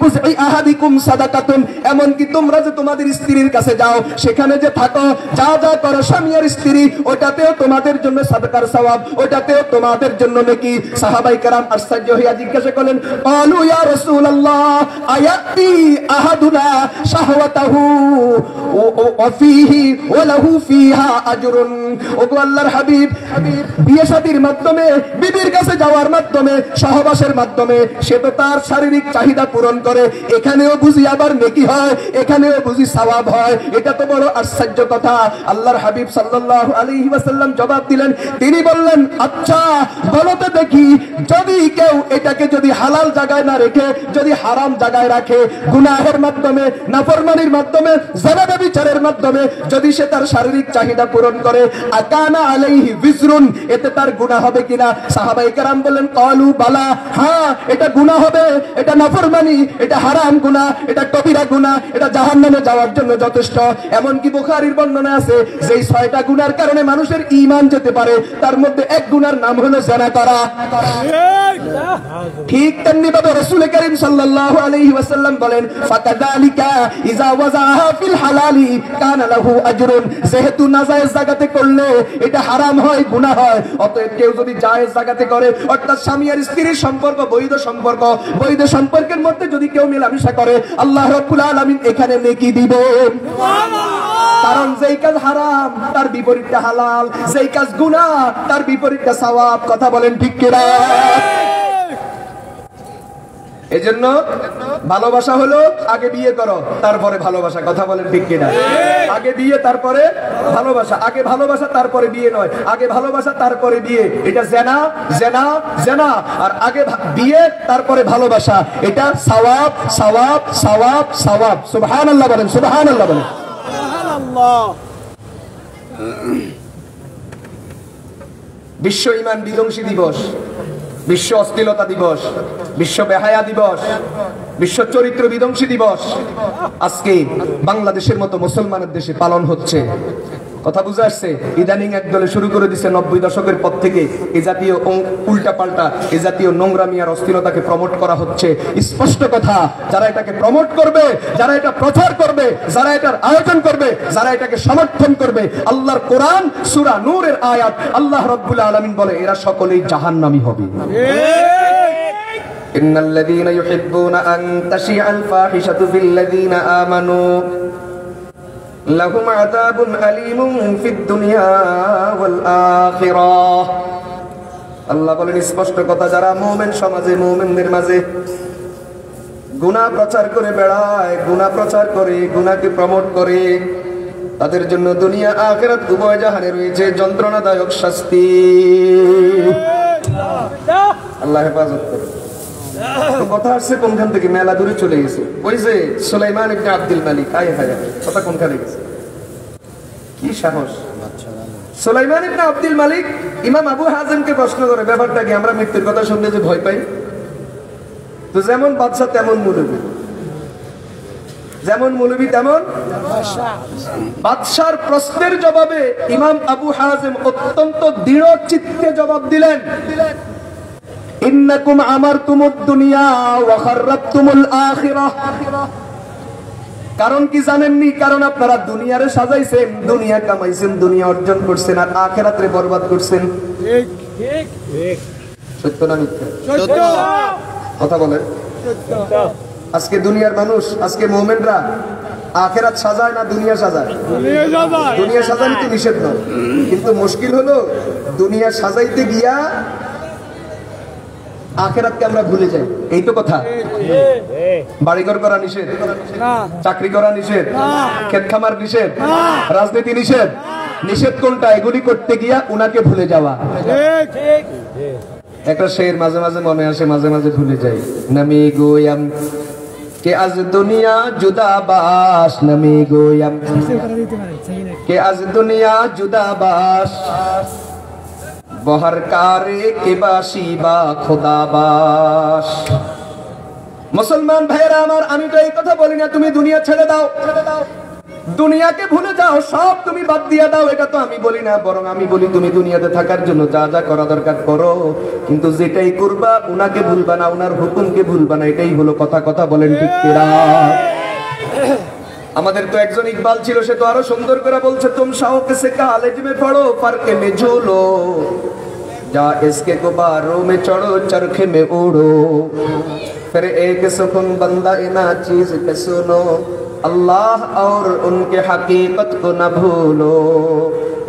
Speaker 1: বুজই আহাদিকুম সাদাকাতুন, এমন কি তোমরা যে তোমাদের স্ত্রীর কাছে যাও, সেখানে যে থাকো, যা যা করো স্বামী আর স্ত্রী, ওটাতেও তোমাদের জন্য সাদকার সওয়াব, ওটাতেও তোমাদের জন্য নেকি। সাহাবাই কেরাম আশ্চর্য হইয়া জিজ্ঞাসা করলেন, ক্বালু ইয়া রাসূলুল্লাহ আয়াতি আহাদুনা শাহওয়াতাহু ওয়া ফীহি ওয়া লাহু ফীহা আজরুন। ওগো আল্লাহর হাবিব, বিয়ে শাদীর মাধ্যমে, বিবির কাছে যাওয়ার মাধ্যমে, সহবাসের মাধ্যমে সে তো তার শারীরিক চাহিদা পূরণ করে, এখানেও বুঝি আবার নেকি হয়, এখানেও বুঝি সওয়াব হয়। এটা তো বড় আশ্চর্য কথা। আল্লাহর হাবিব সাল্লাল্লাহু আলাইহি ওয়াসাল্লাম জবাব দিলেন, তিনি বললেন, আচ্ছা বলো তো দেখি, যদি কেউ এটাকে যদি হালাল জায়গায় না রেখে যদি হারাম জায়গায় রাখে, গুনাহের মাধ্যমে, নাফরমানির মাধ্যমে, জিনা ব্যভিচারের মাধ্যমে যদি সে তার শারীরিক চাহিদা পূরণ করে, আকানা আলাইহি বিজরুন, এতে তার গুনাহ হবে কিনা? সাহাবায়ে কেরাম বললেন, ক্বালু বালা, হ্যাঁ এটা গুনাহ হবে, এটা নাফরমানি, এটা হারাম গুনাহ, এটা কবিরা গুনাহ, এটা জাহান্নামে যাওয়ার জন্য যথেষ্ট। এমন কি বুখারীর বর্ণনা আছে, যেই 6টা গুনার কারণে মানুষের ঈমান যেতে পারে, তার মধ্যে এক গুনার নাম হলো জিনা করা। ঠিক তেমনি ভাবে রাসূল কারীম সাল্লাল্লাহু আলাইহি ওয়াসাল্লাম বলেন, ফাকাযালিকা ইযা ওয়াজাহা ফিল হালালি কানা লাহু আজরুন, যেহেতু নাজায়েজ জায়গাতে করলে এটা হারাম হয়, গুনাহ হয়, অতএব কেউ যদি জায়েজ জায়গাতে করে, অর্থাৎ স্বামী আর স্ত্রীর সম্পর্ক, বৈধ সম্পর্ক, বৈধ সম্পর্কের মধ্যে যদি কেউ মেলামেশা করে, আল্লাহ রাব্বুল আলামিন এখানে নেকি দিবেন। কারণ যেই কাজ হারাম তার বিপরীতটা হালাল, যেই কাজ গুনাহ তার বিপরীতটা সওয়াব। কথা বলেন ঠিক কিনা? এজন্য ভালোবাসা হলো আগে বিয়ে করো তারপরে ভালোবাসা। কথা বলেন ঠিক কিনা? আগে বিয়ে তারপরে ভালোবাসা, আগে ভালোবাসা তারপরে বিয়ে নয়, আগে ভালোবাসা তারপরে বিয়ে। এটা জেনা জেনা জেনা, আর আগে বিয়ে তারপরে ভালোবাসা, এটা সওয়াব সওয়াব সওয়াব সওয়াব। সুবহানাল্লাহ বলেন, সুবহানাল্লাহ বলেন। বিশ্ব ঈমান বিধ্বংসী দিবস, বিশ্ব অশ্লীলতা দিবস, বিশ্ব বেহায়া দিবস, বিশ্ব চরিত্র বিধ্বংসী দিবস আজকে বাংলাদেশের মতো মুসলমানের দেশে পালন হচ্ছে। কথা বুঝে আসছে? ইদানিং একদলে শুরু করে দিচ্ছে 90 দশকের পর থেকে এই জাতীয় উল্টা পাল্টা, এই জাতীয় নোংরামি আর অস্থিরতাকে প্রমোট করা হচ্ছে। স্পষ্ট কথা, যারা এটাকে প্রমোট করবে, যারা এটা প্রচার করবে, যারা এটার আয়োজন করবে, যারা এটাকে সমর্থন করবে, আল্লাহর কোরআন সূরা নূরের আয়াত, আল্লাহ রাব্বুল আলামিন বলে এরা সকলেই জাহান্নামী হবে। ইন্নাল্লাযীনা ইউহিব্বুনা আন তাশিআল ফাহিশাতু ফিল্লাযীনা আমানু লাহুম আযাবুন আলীমুন ফিদ দুনিয়া ওয়াল আখিরাহ। আল্লাহ বলেন স্পষ্ট কথা, যারা মুমিন সমাজে, মুমিনদের মাঝে গুনাহ প্রচার করে বেড়ায়, গুনাহ প্রচার করে, গুনাহকে প্রমোট করে, তাদের জন্য দুনিয়া আখিরাত উভয় জাহানে রয়েছে যন্ত্রণাদায়ক শাস্তি। আল্লাহ হেফাজত করে। তো কথা আসছে কোনখান থেকে? মেলা দূরে চলে গেছে। ওই যে সুলাইমান ইবনে আব্দুল মালিক, আয় হায়, কথা কোনখানে গেছে? কি সাহস! সুলাইমান ইবনে আব্দুল মালিক ইমাম আবু হাজিমকে প্রশ্ন করে, ব্যাপারটা কি? আমরা মৃত্যুর কথা শুনলে যে ভয় পাই। তো যেমন বাদশা তেমন মৌলবী, যেমন মৌলবী তেমন বাদশার প্রশ্নের জবাবে ইমাম আবু হাজিম অত্যন্ত দৃঢ় চিত্তে জবাব দিলেন, ইন্নাকুম আমারতুমুদ দুনিয়া ওয়া খাররাবতুমুল আখিরাহ। কারণ কি জানেননি? কারণ আপনারা দুনিয়ারে সাজাইছেন, দুনিয়া কামাইছেন, দুনিয়া অর্জন করছেন, আর আখিরাতরে বরবাদ করছেন। ঠিক ঠিক ঠিক। সত্য না মিথ্যা? সত্য। কথা বলেন। সত্য। আজকে দুনিয়ার মানুষ, আজকে মুমিনরা আখিরাত সাজায় না দুনিয়া সাজায়? দুনিয়া সাজায়। দুনিয়া সাজানো তো নিষেধ নয়, কিন্তু মুশকিল হলো দুনিয়া সাজাইতে গিয়া আখিরাতকে আমরা ভুলে যাই। এই তো কথা। বাড়িঘর করা নিষেধ, চাকরি করা নিষেধ, ক্ষেত খামার নিষেধ, রাজনীতি নিষেধ। নিষেধ কোনটা? এগুলি করতে গিয়া উনাকে ভুলে যাওয়া। একটা শের মাঝে মাঝে মনে আসে, মাঝে মাঝে ভুলে যাই। নামি গোয়াম কে আজ দুনিয়া জুদাবাস, নামি গোয়াম কে আজ দুনিয়া জুদাবাস, বহর কারে কে বাসি বা খোদাবাস। মুসলমান ভাইরা আমার, আমি তো এই কথা বলি না তুমি দুনিয়া ছেড়ে দাও, দুনিয়াকে ভুলে যাও, সব তুমি বাদ দিয়ে দাও, এটা তো আমি বলি না। বরং আমি বলি তুমি দুনিয়াতে থাকার জন্য যা যা করা দরকার করো, কিন্তু যেটাই করবা উনাকে ভুলবা না, উনার হুকুমকে ভুলবা না। এটাই হলো কথা। কথা বলেন ঠিক কিনা? আমাদের তো একজন ইকবাল ছিল, সে তো আরো সুন্দর করে বলছে, তুম শাওকে সে কলেজ মে পড়ো, ফারকে মে ঝুলো, যা ইসকে গুবারো মে চড়ো, চরখে মে উড়ো, फिर एक सुकून बंदा इना चीज पे सुनो, अल्लाह और उनके हकीकत को न भूलो।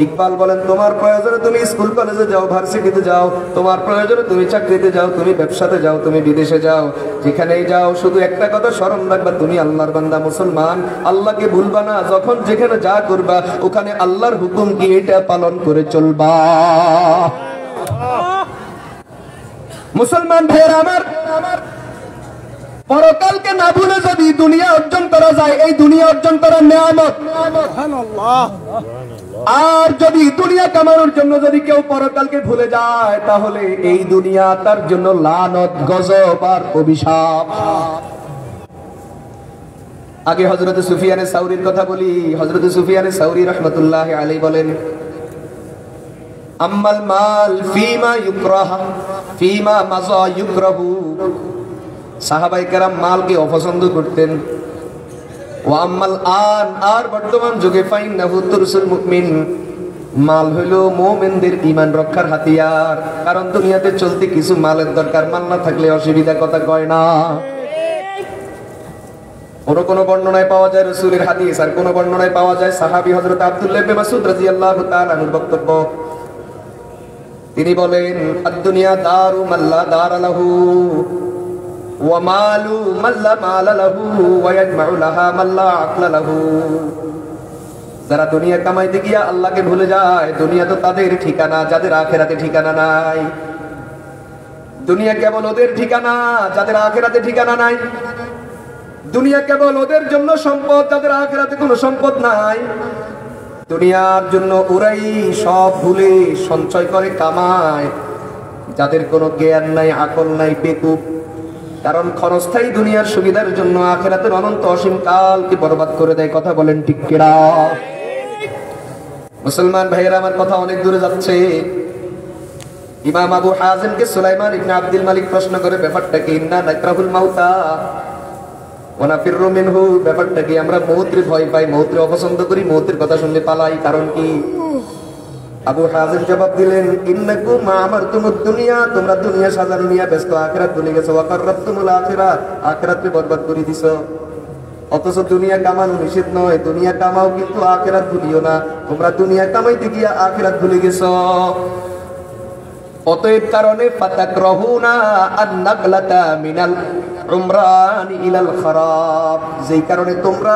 Speaker 1: ইকবাল বলেন, তোমার প্রয়োজনে তুমি স্কুল কলেজে যাও, ভার্সিটিতে যাও, তোমার প্রয়োজনে তুমি চাকরিতে যাও, তুমি ব্যবসাতে যাও, তুমি বিদেশে যাও, যেখানেই যাও শুধু একটা কথা স্মরণ রাখবা, তুমি আল্লাহর বান্দা মুসলমান, আল্লাহকে ভুলবা না। যখন যেখানে যা করবা ওখানে আল্লাহর হুকুম কি এটা পালন করে চলবা। মুসলমান ভাইয়েরা আমার, পরকালকে না ভুলে যদি দুনিয়া অর্জন করা যায়, এই দুনিয়া অর্জন করার নিয়ামত। আর যদি দুনিয়া কামানোর জন্য যদি কেউ পরকালকে ভুলে যায়, তাহলে এই দুনিয়া তার জন্য লানত, গজব আর অভিশাপ। আগে হযরত সুফিয়ানে সাউরীর কথা বলি। হযরত সুফিয়ানে সাউরী রাহমাতুল্লাহি আলাইহি বলেন, আম্মাল মাল ফিমা ইউকরাহ ফিমা মাজা ইউকরাহু। সাহাবায়ে কেরাম মালকে অপছন্দ করতেন। ওয়া আম্মাল আন, আর বর্তমান যুগে ফাইন্নাহু তুরসুল মুমিন, মাল হলো মুমিনদের ঈমান রক্ষার হাতিয়ার। কারণ দুনিয়াতে চলতে কিছু মালের দরকার, মাল না থাকলে অসুবিধা, কথা কয় না। কোন বর্ণনায় পাওয়া যায় রাসূলের হাদিস, আর কোন বর্ণনায় পাওয়া যায় সাহাবী হযরত আব্দুল্লাহ ইবনে মাসউদ রাদিয়াল্লাহু তাআলা আনহুর বক্তব্য। তিনি বলেন, আদ-দুনিয়া দারু মাল্লা দারা লাহু ওয়া মালু মাল্লা মালা লাহু ওয়া ইয়াজমাউ লাহা মাল্লা আকলা লাহু। যারা দুনিয়া কামাইতে গিয়া আল্লাহকে ভুলে যায়, দুনিয়া তো তাদের ঠিকানা যাদের আখিরাতে ঠিকানা নাই। দুনিয়া কেবল ওদের ঠিকানা যাদের আখিরাতে ঠিকানা নাই। দুনিয়া কেবল ওদের জন্য সম্পদ যাদের আখিরাতে কোনো সম্পদ নাই। দুনিয়ার জন্য ওরাই সব ভুলে সঞ্চয় করে কামায়, যাদের কোনো জ্ঞান নাই, আকল নাই, বেকুব। কারণ ক্ষণস্থায়ী দুনিয়ার সুবিধার জন্য আখিরাতের অনন্ত অসীম কালকে বরবাদ করে দেয়। কথা বলেন ঠিক কিনা? মুসলমান ভাইয়েরা, আমার কথা অনেক দূরে যাচ্ছে। ইমাম আবু হাজিমকে সুলাইমান ইবনে আব্দুল মালিক প্রশ্ন করে, ব্যাপারটা কি? ইন্না নাকরাহুল মাউতা ওয়া নাফিরু মিনহু, ব্যাপারটা কি? আমরা মৌতের ভয় পাই, মৌতের অপছন্দ করি, মৌতের কথা শুনলে পালাই, কারণ কি? আবু হাজিম জবাব দিলেন, ইন্নাকুম মা আমারতুমুদ দুনিয়া, তোমরা দুনিয়া সাজানো নিয়ে ব্যস্ত, আখিরাত ভুলে গেছো। ওয়া কাররাবতুমুল আখিরাত, আখিরাতকে বরবাদ করে দিছো। অথচ দুনিয়া কামানো নিষেধ নয়, দুনিয়া কামাও, কিন্তু আখিরাত ভুলিও না। তোমরা দুনিয়া কামাইতে গিয়া আখিরাত ভুলে গেছো। অতএব কারণে ফাতাকরাহুনা আন-নাকলাতা মিনাল উমরানি ইলাল খারাব, যেই কারণে তোমরা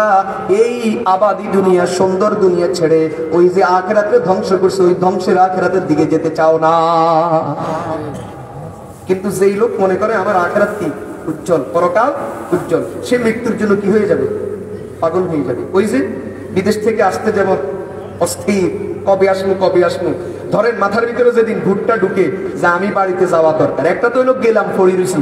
Speaker 1: এই আবাদি দুনিয়া, সুন্দর দুনিয়া ছেড়ে ওই যে আখিরাতকে ধ্বংস করছো, ওই ধ্বংসের আখিরাতের দিকে যেতে চাও না। কিন্তু যেই লোক মনে করে আমার আখিরাত কি উজ্জ্বল, পরকাল উজ্জ্বল, সে মৃত্যুর জন্য কি হয়ে যাবে? পাগল হয়ে যাবে। ওই যে বিদেশ থেকে আসতে যেমন অস্থির, কবে আসবো কবে আসবো। ধরেন মাথার ভিতরে যেদিন ভুট্টা ঢুকে যে আমি বাড়িতে যাওয়া দরকার, একটা তো লোক গেলাম, পড়ে রয়েছি,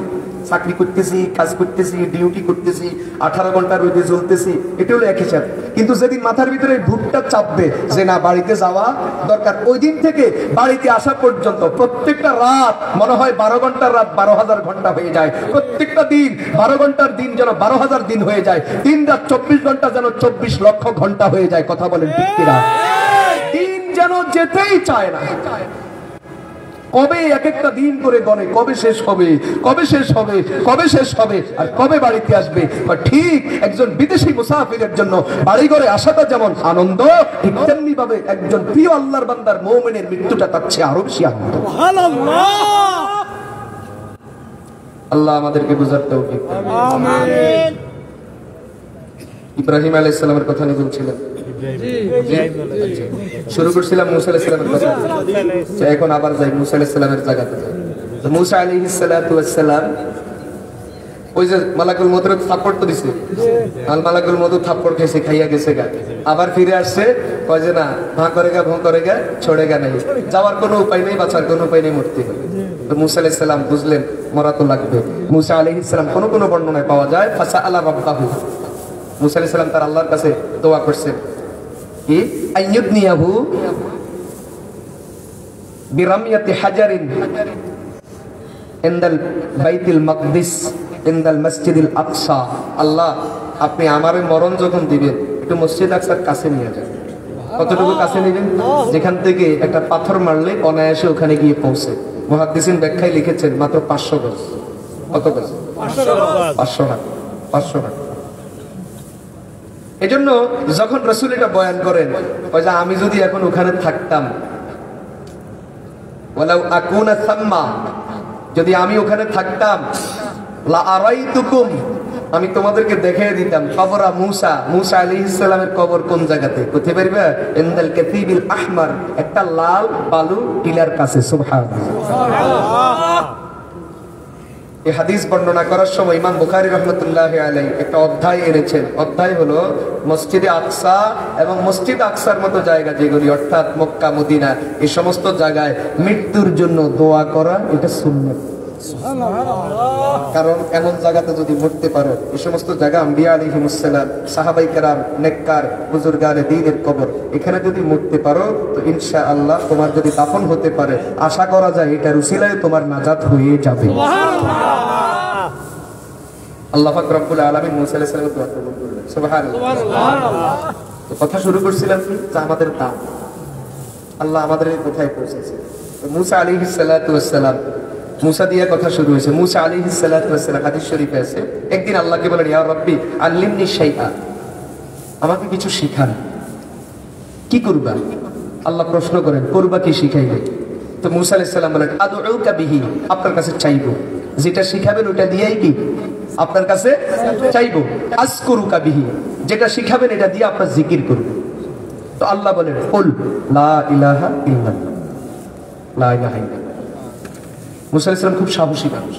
Speaker 1: চাকরি করতেছি, কাজ করতেছি, ডিউটি করতেছি, 18 ঘন্টা রোদে জ্বলতেছি, এটা হলো এক হিসাব। কিন্তু যেদিন মাথার ভিতরে ভুট্টা চাপবে যে না বাড়িতে যাওয়া দরকার, ওই দিন থেকে বাড়িতে আসা পর্যন্ত প্রত্যেকটা রাত মনে হয় 12 ঘন্টার রাত 12,000 ঘন্টা হয়ে যায়। প্রত্যেকটা দিন 12 ঘন্টার দিন যেন 12,000 দিন হয়ে যায়। দিন রাত 24 ঘন্টা যেন 24 লক্ষ ঘন্টা হয়ে যায়। কথা বলেন ঠিক কিনা? দিন যেন যেতেই চায় না। কবে এক একটা দিন করে গণে, কবে শেষ হবে, কবে শেষ হবে, কবে শেষ হবে, আর কবে বাড়িতে আসবে। ঠিক একজন বিদেশি মুসাফিরের জন্য বাড়ি ঘরে আসাটা যেমন আনন্দ, ঠিক তেমনি ভাবে একজন প্রিয় আল্লাহর বান্দার মুমিনের মৃত্যুটা তার চেয়ে আরো বেশি আনন্দ। আল্লাহ আমাদেরকে বুঝার তৌফিক দান। আমিন। ইব্রাহিম আলাইহিস সালামের কথা নিয়ে বলছিলেন, শুরু করছিলাম মুসা আলাইহিস সালামের কথা, এখন আবার যাই মুসা আলাইহিস সালামের জায়গাতে। মুসা আলাইহিস সালাতু ওয়াস সালাম ওই যে মালাকুল মউতের থাপ্পড় তো দিছে, আল মালাকুল মউত থাপ্পড় খেয়েছে, খাইয়া গেছে গা, আবার ফিরে আসছে, কয় যে না ভাঁ করেগা ভোঁ করেগা ছড়েগা নাই, যাওয়ার কোনো উপায় নেই, বাঁচার কোনো উপায় নেই, মরতে হবে। তো মুসা আলাইহিস সালাম বুঝলেন মরা তো লাগবে। মুসা আলাইহিস সালাম কোন কোন বর্ণনায় পাওয়া যায় ফাসা আলা রাব্বাহু, মুসা আলাইহিস সালাম তার আল্লাহর কাছে দোয়া করছেন কি আইয়ুদনিয়াহু বিরামিয়াতি হাজারিন ইনদাল বাইতুল মাকদিস ইনদাল মসজিদুল আকসা। আল্লাহ আপনি আমারে মরণ যখন দিবেন একটু মসজিদ আকসার কাছে নিয়ে যান। কতটুকু কাছে নেবেন? যেখান থেকে একটা পাথর মারলে অনায়াসে ওখানে গিয়ে পৌঁছে। মুহাদ্দিসিন ব্যাখ্যায় লিখেছেন মাত্র 500 গজ। কত গজ? 500 হাত। 500 হাত। এজন্য যখন রাসূল এটা বয়ান করেন, ওই যে আমি যদি এখন ওখানে থাকতাম, ওয়ালাউ আকুনা সাম্মা, যদি আমি ওখানে থাকতাম, লা আরাইতুকুম, আমি তোমাদেরকে দেখিয়ে দিতাম কবর মুসা, মুসা আলাইহিস সালামের কবর কোন জায়গাতে, কোথায় পারবে? ইনদাল কাতিবিল আহমার, একটা লাল বালু টিলার কাছে। সুবহানাল্লাহ। এই হাদিস বর্ণনা করার সময় ইমাম বুখারী রাহমাতুল্লাহি আলাইহি একটা অধ্যায় এনেছেন। অধ্যায় হলো মসজিদে আকসা এবং মসজিদ আকসার মতো জায়গা যেগুলি, অর্থাৎ মক্কা মদিনা, এই সমস্ত জায়গায় মৃত্যুর জন্য দোয়া করা, এটা সুন্নাত। কারণ এমন জায়গাতে যদি মরতে পারো, এই সমস্ত জায়গা আম্বিয়া আলাইহিমুস সালাম, সাহাবায়ে কেরাম, নেককার বুজুর্গানে দ্বীনের কবর, এখানে যদি মরতে পারো তো ইনশাআল্লাহ তোমার যদি দাফন হতে পারে, আশা করা যায় এটার উসিলায় তোমার নাজাত হয়ে যাবে। আল্লাহ পাক রব্বুল আলামিন মুসা আলাইহিস সালামের দোয়া কবুল করলেন। সুবহানাল্লাহ। তো কথা শুরু করছিলাম কি, যে আমাদের দাম আল্লাহ আমাদের কোথায় পৌঁছেছে। মুসা আলাইহিস সালাতু ওয়াস সালাম, মুসা দিয়ে কথা শুরু হয়েছে। মুসা আলাইহিস সালাতু ওয়াস সালাম হাদিস শরীফে আছে, একদিন আল্লাহকে বলেন, ইয়া রাব্বি আল্লিমনি শাইআ, আমাকে কিছু শিখান। কি করবা? আল্লাহ প্রশ্ন করেন, করবা কি শিখাইবে? তো মুসা আলাইহিস সালাম বলেন, আদউকা বিহি, আপনার কাছে চাইবো, যেটা শিখাবেন ওটা দিয়েই কি আপনার কাছে চাইবো। আযকুরুকা বিহি, যেটা শিখাবেন এটা দিয়ে আপনার জিকির করব। তো আল্লাহ বলেন, কুল লা ইলাহা ইল্লাল্লাহ, লা ইলাহা ইল্লাল্লাহ। মুসা আলাইহিস সালাম খুব সাহসী মানুষ,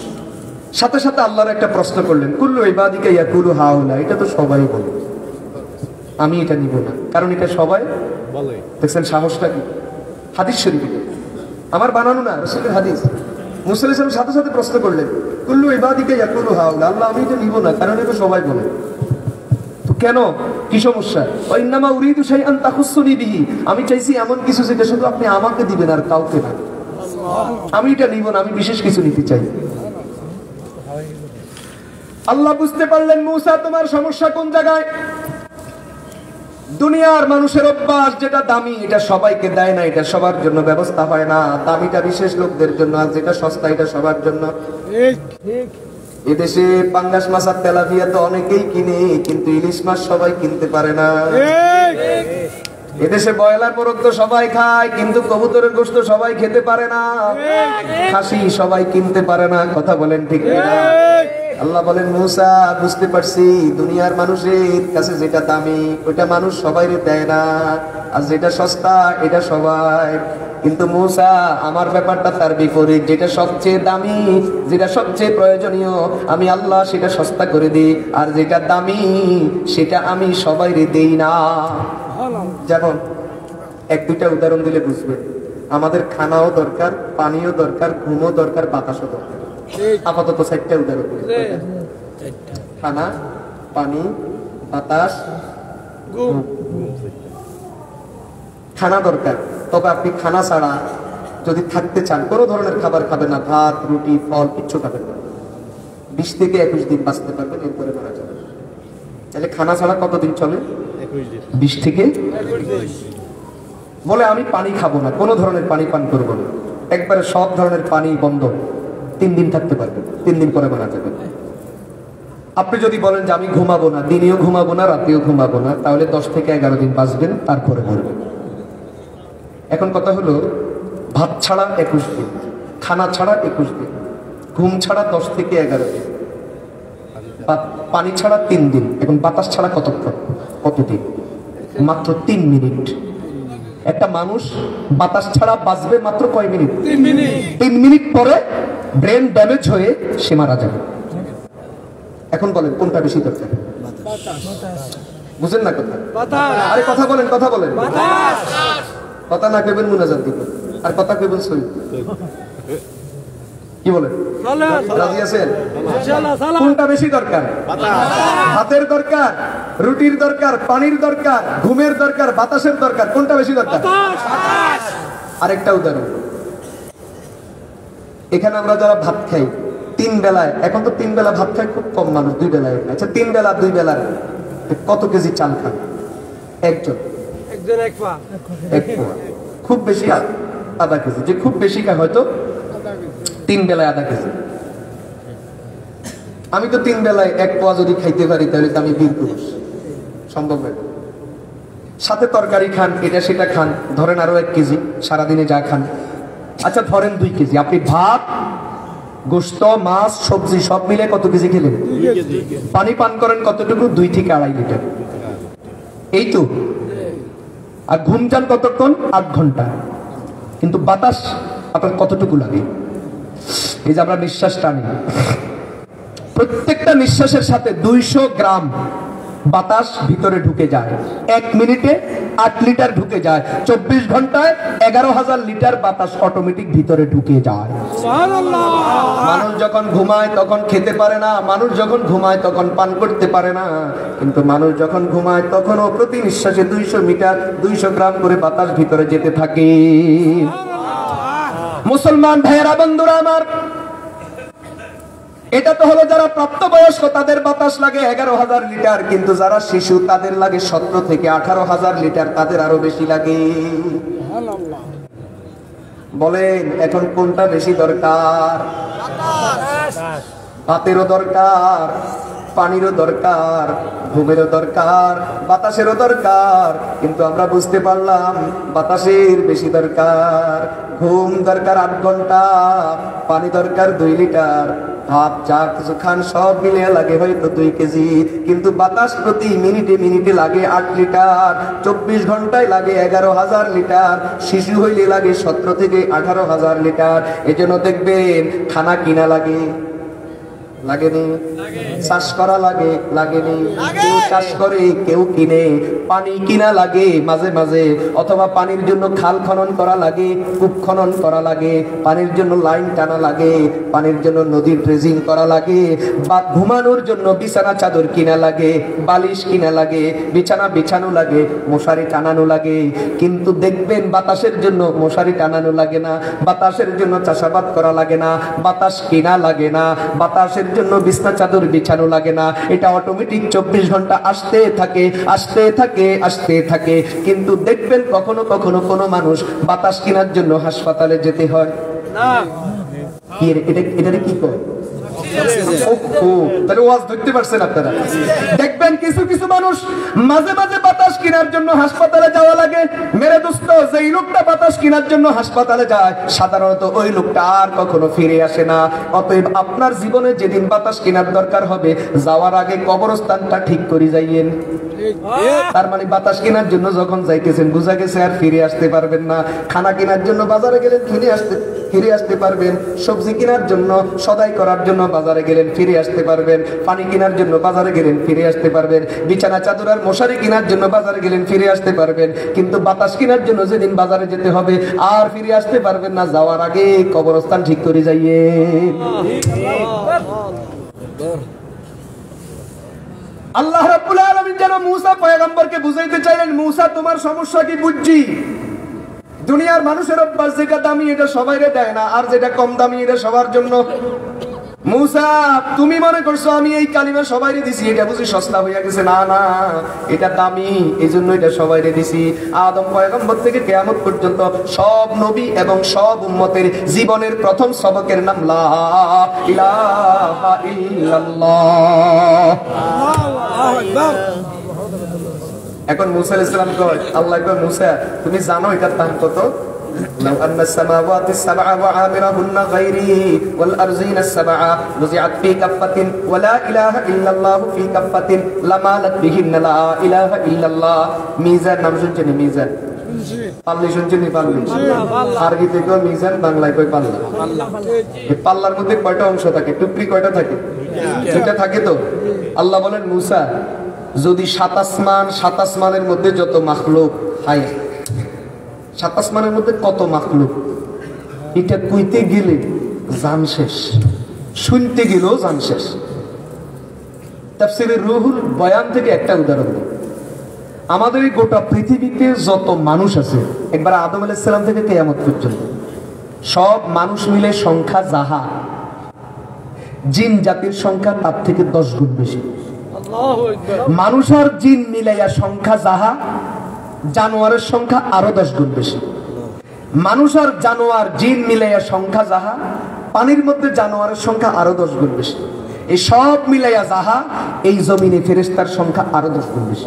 Speaker 1: সাথে সাথে আল্লাহর একটা প্রশ্ন করলেন, কুল্লু ইবাদিকা ইয়াকুলু হাউলা, এটা তো সবাই বলে, আমি এটা নিব না, কারণ এটা সবাই বলে। দেখছেন সাহসটা কি? হাদিস শরীফে, আমার বানানো না, রাসূলের হাদিস। মুসা আলাইহিস সালাম সাথে সাথে প্রশ্ন করলেন, কুল্লু ইবাদিকা ইয়াকুলু হাউলা, আল্লাহ আমি এটা নিব না, কারণ এটা সবাই বলে। তো কেন, কি সমস্যা? ইন্নামা উরিদু শাইআন তাখুসসুনি বিহি, আমি চাইছি এমন কিছু যেটা শুধু আপনি আমাকে দিবেন আর কাউকে না। আমি এটা নিব না, আমি বিশেষ কিছু নিতে চাই। আল্লাহ বুঝতে পারলেন মূসা তোমার সমস্যা কোন জায়গায়। দুনিয়ার মানুষের অভ্যাস, যেটা দামি এটা সবাইকে দেয় না, এটা সবার জন্য ব্যবস্থা হয় না। দামিটা বিশেষ লোকদের জন্য, আর যেটা সস্তা এটা সবার জন্য। এদেশে পাঙ্গাস মাছ আর তেলাপিয়া তো অনেকেই কিনে, কিন্তু ইলিশ মাছ সবাই কিনতে পারে না। এদেশে ব্রয়লার মোরগ তো সবাই খায়, কিন্তু কবুতরের গোশত সবাই খেতে পারে না। খাসি সবাই কিনতে পারে না। কথা বলেন ঠিক না? আল্লাহ বলেন মূসা বুঝতে পারছি দুনিয়ার মানুষের কাছে যেটা দামি ওইটা মানুষ সবাই দেয় না, আর যেটা সস্তা এটা সবাই। কিন্তু মূসা আমার ব্যাপারটা তার বিপরীত, যেটা সবচেয়ে দামি, যেটা সবচেয়ে প্রয়োজনীয় আমি আল্লাহ সেটা সস্তা করে দিই, আর যেটা দামি সেটা আমি সবাই দেই না। যেমন এক দুইটা উদাহরণ দিলে বুঝবে। আমাদের খানাও দরকার, পানিও দরকার, ঘুমও দরকার, বাতাসও দরকার। আপাতত 4টা উদাহরণ দিলে, খানা, পানি, বাতাস, ঘুম। খানা দরকার, তবে আপনি খানা ছাড়া যদি থাকতে চান কোনো ধরনের খাবার খাবেন না, ভাত রুটি ফল কিচ্ছু খাবেন না, 20 থেকে 21 দিন বাঁচতে পারবেন, এরপরে মারা যাবেন। তাহলে খানা ছাড়া কতদিন চলে? 20 থেকে 21। বলে আমি পানি খাবো না, কোনো ধরনের পানি পান করবো না, একবারে সব ধরনের পানি বন্ধ, 3 দিন থাকতে পারবেন, 3 দিন পরে মারা যাবেন। আপনি যদি বলেন যে আমি ঘুমাবো না, দিনেও ঘুমাবো না রাতেও ঘুমাবো না, তাহলে 10 থেকে 11 দিন বাঁচবেন, তারপরে মরবেন। এখন কথা হলো ভাত ছাড়া 21 দিন, খানা ছাড়া 21 দিন, ঘুম ছাড়া 10 থেকে 11 দিন, পানি ছাড়া 3 দিন, এখন বাতাস ছাড়া কতদিন? মাত্র 3 মিনিট। একটা মানুষ বাতাস ছাড়া বাঁচবে মাত্র কয় মিনিট? 3 মিনিট। 3 মিনিট পরে ব্রেন ড্যামেজ হয়ে সে মারা যাবে। এখন বলেন কোনটা বেশি দরকার? বুঝেন না কথা? আরে কথা বলেন, কথা বলেন। কথা না কেবেন মুনাজাত দিব, আর কথা কেবেন সই। কি বলেন? রাজি আছেন? কোনটা বেশি দরকার? ভাতের দরকার, রুটির দরকার, পানির দরকার, ঘুমের দরকার, বাতাসের দরকার, কোনটা বেশি দরকার? আরেকটা উদাহরণ, এখানে আমরা যারা ভাত খাই 3 বেলায়, এখন তো 3 বেলা ভাত খাই খুব কম মানুষ, 2 বেলায়। আচ্ছা 3 বেলা 2 বেলার কত কেজি চাল খান? একজন এক পোয়া, খুব বেশি আধা কেজি, যে খুব বেশি খায় হয়তো 3 বেলায় আধা কেজি। আমি তো 3 বেলায় 1 পোয়া যদি খাইতে পারি তাহলে তো আমি বীর পুরুষ। সম্ভব নয়। সাথে তরকারি খান, এটা সেটা খান, ধরেন আরো 1 কেজি, সারাদিনে যা খান। আচ্ছা ধরেন 2 কেজি, আপনি ভাত গোশত মাছ সবজি সব মিলে কত কেজি খেলেন? 2 কেজি। পানি পান করেন কতটুকু? 2 থেকে 2.5 লিটার। এই তো। আর ঘুম যান কতক্ষণ? 8 ঘন্টা। কিন্তু বাতাস আপনার কতটুকু লাগে? এই যে আমরা নিঃশ্বাস টানি, প্রত্যেকটা নিঃশ্বাসের সাথে 200 গ্রাম বাতাস ভিতরে ঢুকে যায়। 1 মিনিটে 8 লিটার ঢুকে যায়, 24 ঘন্টায় 11,000 লিটার বাতাস অটোমেটিক ভিতরে ঢুকে যায়। মানুষ যখন ঘুমায় তখন খেতে পারে না, মানুষ যখন ঘুমায় তখন পান করতে পারে না, কিন্তু মানুষ যখন ঘুমায় তখনও প্রতি নিঃশ্বাসে 200 গ্রাম করে বাতাস ভিতরে যেতে থাকে। মুসলমান ভাইয়েরা, বন্ধুরা আমার, এটা তো হলো যারা প্রাপ্তবয়স্ক তাদের বাতাস লাগে 11,000 লিটার, কিন্তু যারা শিশু তাদের লাগে 17 থেকে 18,000 লিটার, তাদের আরো বেশি লাগে। বলেন এখন কোনটা বেশি দরকার? ভাতেরও দরকার, পানিরও দরকার, ঘুমেরও দরকার, বাতাসেরও দরকার, কিন্তু আমরা বুঝতে পারলাম বাতাসের বেশি দরকার। ঘুম দরকার 8 ঘন্টা, পানি দরকার 2 লিটার, ভাত চা কিছু খান সব মিলিয়ে লাগে হয়তো 2 কেজি, কিন্তু বাতাস প্রতি মিনিটে মিনিটে লাগে 8 লিটার, 24 ঘন্টায় লাগে 11,000 লিটার, শিশু হইলে লাগে 17 থেকে 18,000 লিটার। এজন্য দেখবেন খানা কিনা লাগে, লাগেনি? চাষ করা লাগে? লাগেনি? কেউ চাষ করে, কেউ কিনে, পানি কিনা লাগে মাঝে মাঝে, অথবা পানির জন্য খাল খনন করা লাগে, কূপ খনন করা লাগে, পানির জন্য লাইন টানা লাগে, পানির জন্য নদীর ড্রেজিং করা লাগে, বা ঘুমানোর জন্য বিছানা চাদর কিনা লাগে, বালিশ কিনা লাগে, বিছানা বিছানো লাগে, মশারি টানানো লাগে। কিন্তু দেখবেন বাতাসের জন্য মশারি টানানো লাগে না, বাতাসের জন্য চাষাবাদ করা লাগে না, বাতাস কিনা লাগে না, বাতাসের জন্য বিছানা চাদর বিছানো লাগে না। এটা অটোমেটিক 24 ঘন্টা আসতে থাকে, আসতে থাকে, আসতে থাকে। কিন্তু দেখবেন কখনো কখনো কোনো মানুষ বাতাস কেনার জন্য হাসপাতালে যেতে হয় না। এটা কি করে? দেখবেন কিছু কিছু মানুষ মাঝে মাঝে বাতাস কেনার জন্য হাসপাতালে যাওয়া লাগে। মেরে দোস্ত, যেই লোকটা বাতাস কেনার জন্য হাসপাতালে যায় সাধারণত ওই লোকটা আর কখনো ফিরে আসে না। অতএব আপনার জীবনে যেদিন বাতাস কেনার দরকার হবে, যাওয়ার আগে কবরস্থানটা ঠিক করে যাইয়েন। তার মানে বাতাস কেনার জন্য যখন যাইতেছেন বুঝা গেছে আর ফিরে আসতে পারবেন না। খানা কেনার জন্য বাজারে গেলেন, ফিরে আসতে পারবেন। সবজি কেনার জন্য, সদাই করার জন্য বাজারে গেলেন, ফিরে আসতে পারবেন। পানি কেনার জন্য বাজারে গেলেন, ফিরে আসতে পারবেন। বিছানা চাদর আর মশারি কেনার জন্য বাজারে গেলেন, ফিরে আসতে পারবেন। কিন্তু বাতাস কেনার জন্য যেদিন বাজারে যেতে হবে আর ফিরে আসতে পারবেন না। যাওয়ার আগে কবরস্থান ঠিক করে যাইয়ে। আল্লাহ রাব্বুল আলামিন যেন মূসা পয়গম্বরকে বুঝাইতে চাইলেন, মূসা তোমার সমস্যা কি বুঝছি। দুনিয়ার মানুষের অভ্যাস যেটা দামি এটা সবাইরে দেয় না, আর যেটা কম দামি এটা সবার জন্য। মূসা তুমি মনে করছো আমি এই কালিমা সবাইরে দিছি, এটা বুঝি সস্তা হইয়া গেছে? না না, এটা দামি, এই জন্য এটা সবাইরে দিছি। আদম পয়গম্বর থেকে কিয়ামত পর্যন্ত সব নবী এবং সব উম্মতের জীবনের প্রথম সবকের নাম লা ইলাহা ইল্লাল্লাহ। এখন মূসা আলাইহিস সালাম কয়, আল্লাহ কয় মূসা তুমি জানো এটার দাম কত? لو أن السماوات السبع وعامرهن غيري والأرضين السبع وزعت في كفة ولا إله إلا الله في كفة لمالت بهن لا إله إلا الله। মিজান নাম শুনছেন? মিজান পাল্লি শুনছেন? পাল্লি আরবিতে কয় মিজান, বাংলায় কয় পাল্লা। এই পাল্লার মধ্যে কয়টা অংশ থাকে? টুকরি কয়টা থাকে? দুইটা থাকে। তো আল্লাহ বলেন মূসা যদি 7 আসমান, 7 আসমানের মধ্যে যত মাখলুক, হাই 7 আসমানের মধ্যে কত মাখলুক, এটা কইতে গেলে জান শেষ, শুনতে গেলেও জান শেষ। তাফসীরে রুহুল বয়ান থেকে একটা উদাহরণ দিই। আমাদের এই গোটা পৃথিবীতে যত মানুষ আছে, একবার আদম আলাইহিস সালাম থেকে কিয়ামত পর্যন্ত সব মানুষ মিলে সংখ্যা যাহা, জিন জাতির সংখ্যা তার থেকে 10 গুণ বেশি। মানুষ আর জিন মিলাইয়া সংখ্যা যাহা, জানোয়ারের সংখ্যা আরো 10 গুণ বেশি। মানুষ আর জানোয়ার জিন মিলাইয়া সংখ্যা যাহা, পানির মধ্যে জানোয়ারের সংখ্যা আরো 10 গুণ বেশি। এই সব মিলাইয়া যাহা, এই জমিনে ফেরেশতার সংখ্যা আরো 10 গুণ বেশি।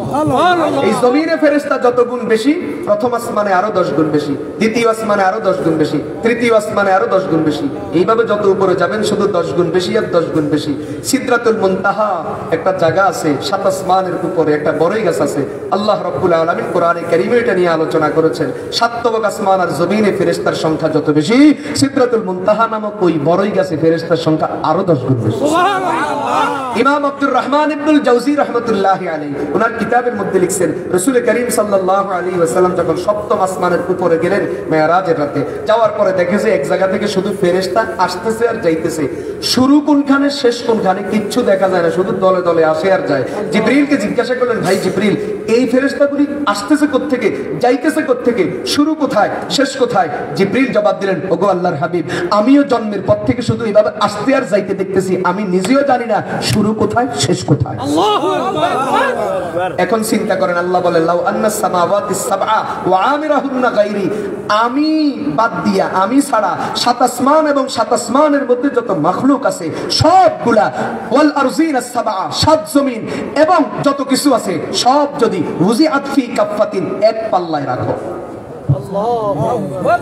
Speaker 1: এই জমিনে ফেরেশতা যত গুণ বেশি, প্রথম আসমানে আরো 10 গুণ বেশি, দ্বিতীয় আসমানে আরো 10 গুণ বেশি, তৃতীয় আসমানে আরো 10 গুণ বেশি। এইভাবে যত উপরে যাবেন শুধু 10 গুণ বেশি আর 10 গুণ বেশি। সিদরাতুল মুনতাহা একটা জায়গা আছে, 7 আসমানের উপরে একটা বড়ই গাছ আছে। আল্লাহ রাব্বুল আলামিন কোরআনে কারীমে এটা নিয়ে আলোচনা করেছেন। 7 তবক আসমান আর জমিনে ফেরেশতার সংখ্যা যত বেশি, সিদরাতুল মুনতাহা নামক ওই বড়ই গাছে ফেরেশতার সংখ্যা আরো 10 গুণ বেশি। ইমাম আব্দুর রহমান ইবনুল জাওজি রাহমাতুল্লাহি আলাইহি ওনার কিতাবের মধ্যে লিখছেন, রাসূল করিম সাল্লাল্লাহু আলাইহি ওয়াসাল্লাম যখন 7ম আসমানের উপরে গেলেন মেরাজের রাতে, যাওয়ার পরে দেখে যে এক জায়গা থেকে শুধু ফেরেশতা আসতেছে আর যাইতেছে। শুরু কোনখানে শেষ কোনখানে কিচ্ছু দেখা যায় না, শুধু দলে দলে আসে আর যায়। জিবরিলকে জিজ্ঞাসা করলেন, ভাই জিবরিল এই ফেরেশতাগুলি আসতেছে কোত্থেকে, যাইতেছে কোত্থেকে, শুরু কোথায়, শেষ কোথায়? জিবরিল জবাব দিলেন, ওগো আল্লাহর হাবিব, আমিও জন্মের পর থেকে শুধু এইভাবে আসতে আর যাইতে দেখতেছি, আমি নিজেও জানি না শুরু কোথায় শেষ কোথায়। আল্লাহু আকবার। এখন চিন্তা করেন, আল্লাহ বলেন লাউ আন্নাস সামাওয়াতিস সাবআ ওয়া আমিরাহুন্না গায়রি, আমি বাদ দিয়া, আমি ছাড়া 7 আসমান এবং 7 আসমানের মধ্যে যত মাখলুক আছে সবগুলা, ওয়াল আরজিনাস সাবআ 7 জমিন এবং যত কিছু আছে সব যদি ওয়াজিআত ফি কাফাতিন এক পাল্লায় রাখো। আল্লাহু আকবার।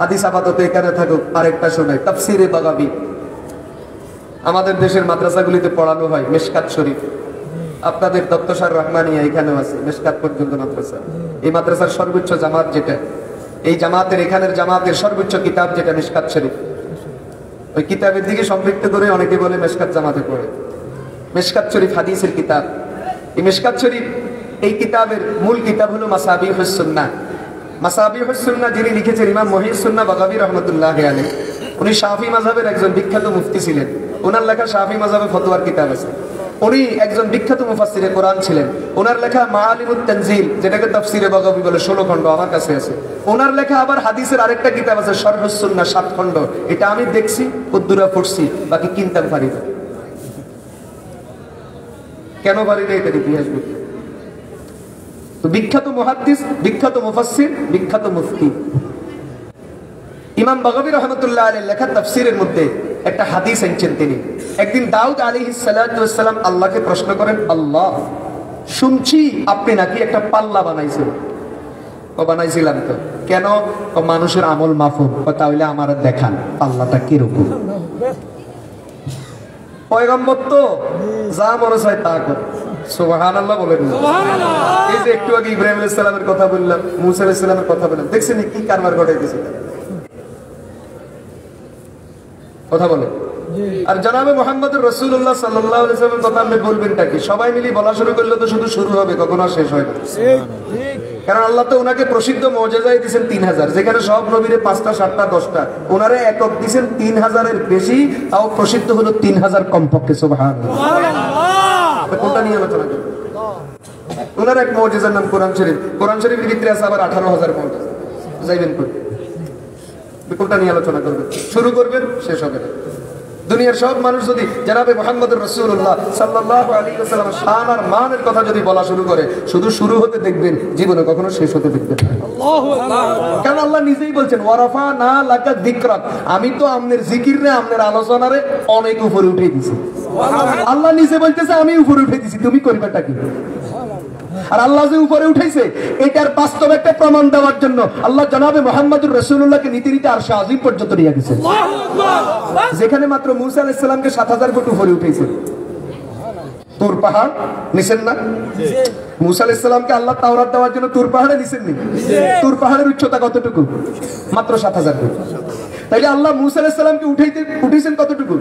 Speaker 1: হাদিস আপাতত এখানে থাকুক, আরেকটা শোনাই। তাফসীরে বাগাবী আমাদের দেশের মাদ্রাসাগুলিতে পড়ানো হয়, মিশকাত শরীফ। আপনাদের দত্তসার রহমানিয়া এখানেও আছে, মিশকাত পর্যন্ত মাদ্রাসা। এই মাদ্রাসার সর্বোচ্চ জামাত যেটা, এই জামাতের, এখানের জামাতের সর্বোচ্চ কিতাব যেটা মিশকাত শরীফ। ওই কিতাবের দিকে সম্পৃক্ত করে অনেকে বলে মেশকাত জামাতে পড়ে। মেশকাত শরীফ হাদিসের কিতাব। এই মেশকাত শরীফ এই কিতাবের মূল কিতাব হলো মাসাবিহুস সুন্নাহ। মাসাবিহুস সুন্নাহ যিনি লিখেছেন ইমাম মুহিউস সুন্নাহ বাগাবী রাহমাতুল্লাহি আলাইহি। উনি শাফি মাযহাবের একজন বিখ্যাত মুফতি ছিলেন। ওনার লেখা শাফি মাযহাবে ফতোয়ার কিতাব আছে। উনি একজন বিখ্যাত মুফাসসিরে কোরআন ছিলেন। ওনার লেখা মাআলিমুত তানজিল, যেটাকে তাফসীরে বাগাবী বলে, 16 খণ্ড আমার কাছে আছে। ওনার লেখা আবার হাদিসের আরেকটা কিতাব আছে শরহুস সুন্নাহ, 7 খণ্ড। এটা আমি দেখছি, উদ্দুরা পড়ছি, বাকি কিনতাম পারি না। কেন পারি না এটা ইতিহাস বলি। তো বিখ্যাত মুহাদ্দিস, বিখ্যাত মুফাসসির, বিখ্যাত মুফতি ইমাম বাগাবী রাহমাতুল্লাহ আলাইহির লেখা তাফসীরের মধ্যে একটা হাদিস এনেছেন তিনি। একদিন দাউদ আলাইহিস সালাতু ওয়াস সালাম আল্লাহকে প্রশ্ন করেন, আল্লাহ শুনছি আপনি নাকি একটা পাল্লা বানাইছেন। ও বানাইছিলাম তো। কেন? ও মানুষের আমল মাফুক। ও তাহলে আমার দেখান পাল্লাটা কিরকম। পয়গম্বর তো যা মনে চায় তা কর। সুবহানাল্লাহ বলেন। এই যে একটু আগে ইব্রাহিম আলাইহিস সালামের কথা বললাম, মূসা আলাইহিস সালামের কথা বললাম, দেখছেন কি কারবার ঘটাইতেছে কথা বলে। আর জনাবে মুহাম্মদুর রাসূলুল্লাহ সাল্লাল্লাহু আলাইহি ওয়াসাল্লামের কথা আপনি বলবেনটা কি? সবাই মিলে বলা শুরু করলে তো শুধু শুরু হবে, কখনো শেষ হয় না। কারণ আল্লাহ তো ওনাকে প্রসিদ্ধ মুজিজায় দিয়েছেন 3000, যেখানে সব নবীরে 5টা 7টা 10টা, ওনারে একক দিয়েছেন 3000-এর বেশি, তাও প্রসিদ্ধ হলো 3000 কমপক্ষে। সুবহানাল্লাহ। কোনটা নিয়ে আলোচনা করব? ওনার এক মুজিজার নাম কোরআন শরীফ। কোরআন শরীফের ভিতরে আছে আবার 18000 মুজিজা। যাইবেন কই? কোনটা নিয়ে আলোচনা করবেন? শুরু করবেন, শেষ হবে না। দুনিয়ার সব মানুষ যদি জনাবে মুহাম্মদুর রাসূলুল্লাহ সাল্লাল্লাহু আলাইহি ওয়াসাল্লামের শান আর মানের কথা যদি বলা শুরু করে, শুধু শুরু হতে দেখবেন, জীবনে কখনো শেষ হতে দেখবেন না। আল্লাহু আকবার। কারণ আল্লাহ নিজেই বলছেন, ওয়ারাফানা লাকা যিকরাক, আমি তো আপনার জিকিরে, আপনার আলোচনারে অনেক উপরে উঠিয়ে দিয়েছি। সুবহানাল্লাহ। আল্লাহ নিজে বলতেছে আমি উপরে উঠিয়ে দিয়েছি, তুমি করবেটা কি? আর আল্লাহ যে উপরে উঠাইছে এটার বাস্তব একটা প্রমাণ দেওয়ার জন্য আল্লাহ জনাবে মুহাম্মদুর রাসূলুল্লাহকে নীতি নীতি আরশে আজিম পর্যন্ত নিয়ে গেছেন। যেখানে মাত্র মূসা আলাইহিস সালামকে 7000 ফুট উপরে উঠাইছে। তুর পাহাড় নিছেন না? মূসা আলাইহিস সালামকে আল্লাহ তাওরাত দেওয়ার জন্য তুর পাহাড়ে নিছেন নি? তুর পাহাড়ের উচ্চতা কতটুকু? মাত্র 7000 ফুট। তাইলে আল্লাহ মূসা আলাইহিস সালামকে উঠাইছেন কতটুকু?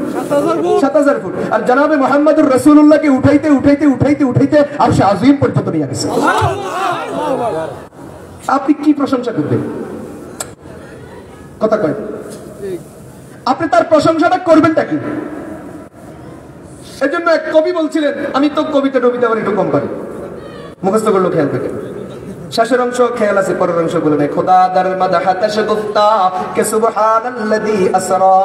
Speaker 1: 7000 ফুট। আর জনাবে মুহাম্মদুর রাসূলুল্লাহকে উঠাইতে আরশে আজিম পর্যন্ত নিয়ে গেছে। আপনি কি প্রশংসা করবেন? কথা কয়, আপনি তার প্রশংসাটা করবেনটা কি? এজন্য এক কবি বলছিলেন, আমি তো কবিতা আবার একটু কম পারি, মুখস্থ করলো খেয়াল থাকে। শেষের অংশ খেয়াল আছে, পরের অংশ বলে নাই। খোদা দার মাদহাত শাগুফতা কে সুবহানাল্লাযী আসরা।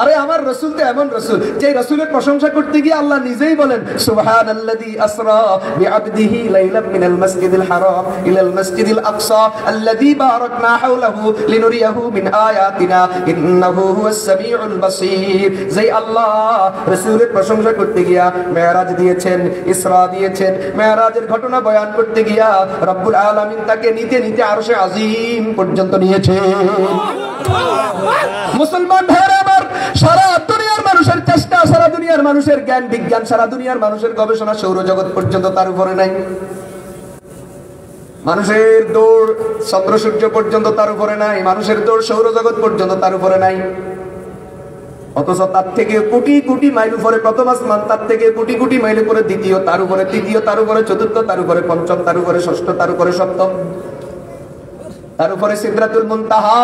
Speaker 1: আরে আমার রাসূল তো এমন রাসূল যে রাসূলের প্রশংসা করতে গিয়ে আল্লাহ নিজেই বলেন সুবহানাল্লাযী আসরা বিআবদিহি লাইলাম মিনাল মাসজিদিল হারাম ইলাল মাসজিদিল আকসা আল্লাযী বারাকনা হাওলাহু লিনুরিয়াহু মিন আয়াতিনা ইন্নাহু হুয়াস সামিউল বাসীর। যে আল্লাহ রাসূলের প্রশংসা করতে গিয়া মেরাজ দিয়েছেন, ইসরা দিয়েছেন, মেরাজের ঘটনা বয়ান করতে গিয়া রব্বুল আলামিন তাকে নিতে আরশে আজিম পর্যন্ত নিয়েছেন। মুসলমান ভাইরা আমার, সারা দুনিয়ার মানুষের চেষ্টা, সারা দুনিয়ার মানুষের জ্ঞান বিজ্ঞান, সারা দুনিয়ার মানুষের গবেষণা সৌরজগৎ পর্যন্ত তার উপরে নাই। মানুষের দৌড় চন্দ্র সূর্য পর্যন্ত তার উপরে নাই, মানুষের দৌড় সৌরজগৎ পর্যন্ত তার উপরে নাই। অথচ তার থেকে কোটি কোটি মাইল উপরে প্রথম আসমান, তার থেকে কোটি কোটি মাইল উপরে দ্বিতীয়, তার উপরে তৃতীয়, তার উপরে চতুর্থ, তার উপরে পঞ্চম, তার উপরে ষষ্ঠ, তার উপরে সপ্তম, তার উপরে সিদরাতুল মুনতাহা,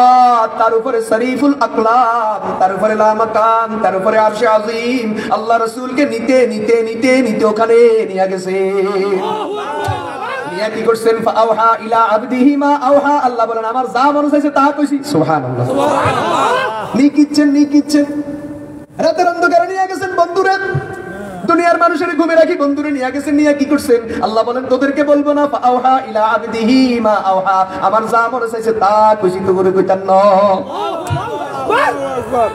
Speaker 1: তার উপরে শরীফুল আকলাম, তার উপরে লামাকান, তার উপরে আরশে আজিম। আল্লাহ রাসূলকে নিতে ওখানে নিয়ে গেছে। নিয়ে কি করছেন? ফাআওহা ইলা আবদিহি মা আওহা। আল্লাহ বলেন আমার যা মনে চাইছে তা কইছি। সুবহানাল্লাহ। নিকিচ্ছেন রাতের অন্ধকারে নিয়ে গেছেন বন্ধুরে। দুনিয়ার মানুষের ঘুমে রাখি বন্ধুরে নিয়ে গেছেন। নিয়ে কি করছেন? আল্লাহ বলেন তোদেরকে বলবো না ফাআওহা ইলা আবদিহি মা আওহা, আমার যা মনে চাইছে তা কইছি, তো করে কইতাম না।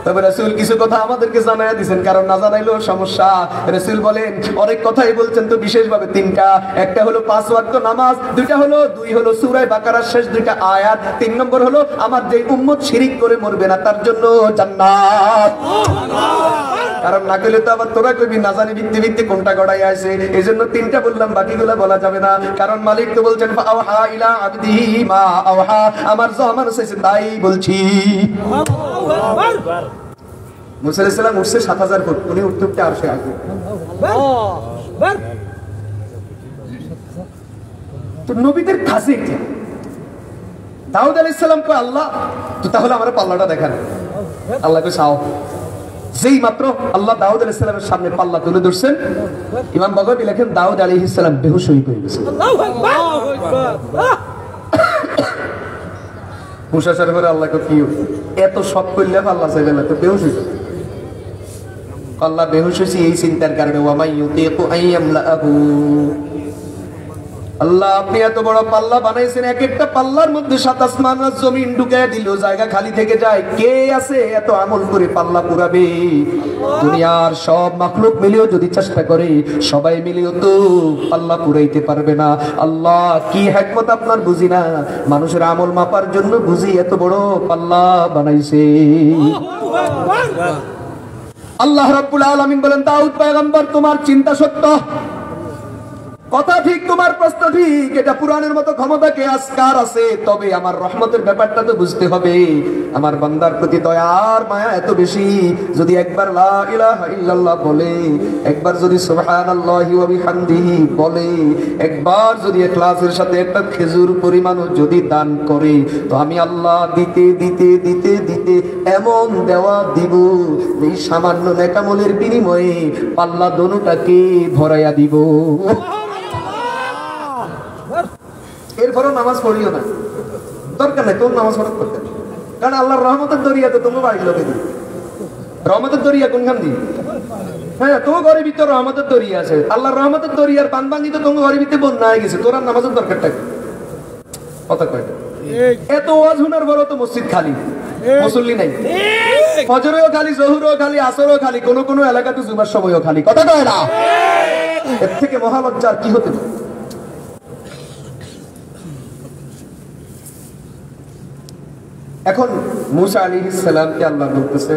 Speaker 1: তবে রাসূল কিছু কথা আমাদেরকে জানায়া দিবেন, কারণ না জানাইলেও সমস্যা। রাসূল বলেন অনেক কথাই বলছেন, তো বিশেষভাবে 3টা। একটা হলো 5 ওয়াক্ত নামাজ, দুই হলো সূরা বাকারার শেষ 2টা আয়াত, 3 নম্বর হলো আমার যে উম্মত শিরিক করে মরবে না তার জন্য জান্নাত। কারণ না কইলে তো আবার তোরা কইবি না জানি ভিত্তি কোনটা গড়াই আছে। এজন্য 3টা বললাম, বাকিগুলো বলা যাবে না। কারণ মালিক তো বলছেন ফাআওহা ইলা আবদিহি মা আওহা, আমার যা মনে চাইছে তাই বলছি। মুসা আলাইহিস সালাম উঠছে 7000 ফুট, উনি উঠতে উঠতে আরশে আসবে। তো নবীদের কাছে কি দাউদ আলাইহিস সালাম কয় আল্লাহ তো তাহলে আমার পাল্লাটা দেখান। আল্লাহকে চাও। যেই মাত্র আল্লাহ দাউদ আলাইহিস সালামের সামনে পাল্লা তুলে ধরছেন, ইমাম বাগাবী লেখেন দাউদ আলাইহিস সালাম বেহুশ হয়ে গেছে। আল্লাহু আকবার। মুসা শরীফের আল্লাহকে কি এত সব করলে আল্লাহ চাইবে না, তো বেহুশ হইছে। আল্লাহ বেহুশ হয়েছে এই চিন্তার কারণে, ওয়ামাই ইউতিকু আইয়ামলাহু, আল্লাহ আপনি এত বড় পাল্লা বানাইছেন, এক একটা পাল্লার মধ্যে 7 আসমান আর জমিন ঢুকায় দিল, জায়গা খালি থেকে যায়। কে আছে এত আমল করে পাল্লা পুরাবে? দুনিয়ার সব মাখলুক মিলেও যদি চেষ্টা করে, সবাই মিলেও তো পাল্লা পুরাইতে পারবে না। আল্লাহ কি হিকমত আপনার বুঝি না, মানুষের আমল মাপার জন্য বুঝি এত বড় পাল্লা বানাইছে। আল্লাহ রাব্বুল আলামিন বলেন, দাউদ পয়গম্বর তোমার চিন্তা সত্য, কথা ঠিক, তোমার প্রশ্ন ঠিক, এটা পুরাণের মতো ক্ষমতা কে আজকার আছে, তবে আমার রহমতের ব্যাপারটা তো বুঝতে হবে। আমার বান্দার প্রতি দয়া আর মায়া এত বেশি, যদি একবার লা ইলাহা ইল্লাল্লাহ বলে, একবার যদি সুবহানাল্লাহি ওয়া বিহামদিহি বলে, একবার যদি ইখলাসের সাথে একটা খেজুর পরিমাণও যদি দান করে, তো আমি আল্লাহ দিতে দিতে দিতে দিতে এমন দেওয়া দিব, এই সামান্য নেকামলের বিনিময়ে পাল্লা দোনোটাকে ভরাইয়া দিব। এরপরও নামাজ পড়িও না, দরকার নাই তোর নামাজ পড়া করতে, কারণ আল্লাহর রহমতের দরিয়াতে তোমার বাড়ির লোকে দিই। রহমতের দরিয়া কোনখান দিই? হ্যাঁ, তোমার ঘরের ভিতরে রহমতের দরিয়া আছে। আল্লাহর রহমতের দরিয়ার বানবানি তো তোমার ঘরের ভিতরে বন্যা হয়ে গেছে, তোর আর নামাজের দরকারটা কি? কথা কয় এত ওয়াজ হুনার বড় তো মসজিদ খালি, মুসল্লি নাই, ফজরেও খালি, জোহরেও খালি, আসরেও খালি, কোন কোন এলাকাতে জুমার সময়ও খালি। কথা কয় না? এর থেকে মহালজ্জার কি হতে পারে? এখন মুসা আলাইহিস সালামকে আল্লাহ বলতেছে,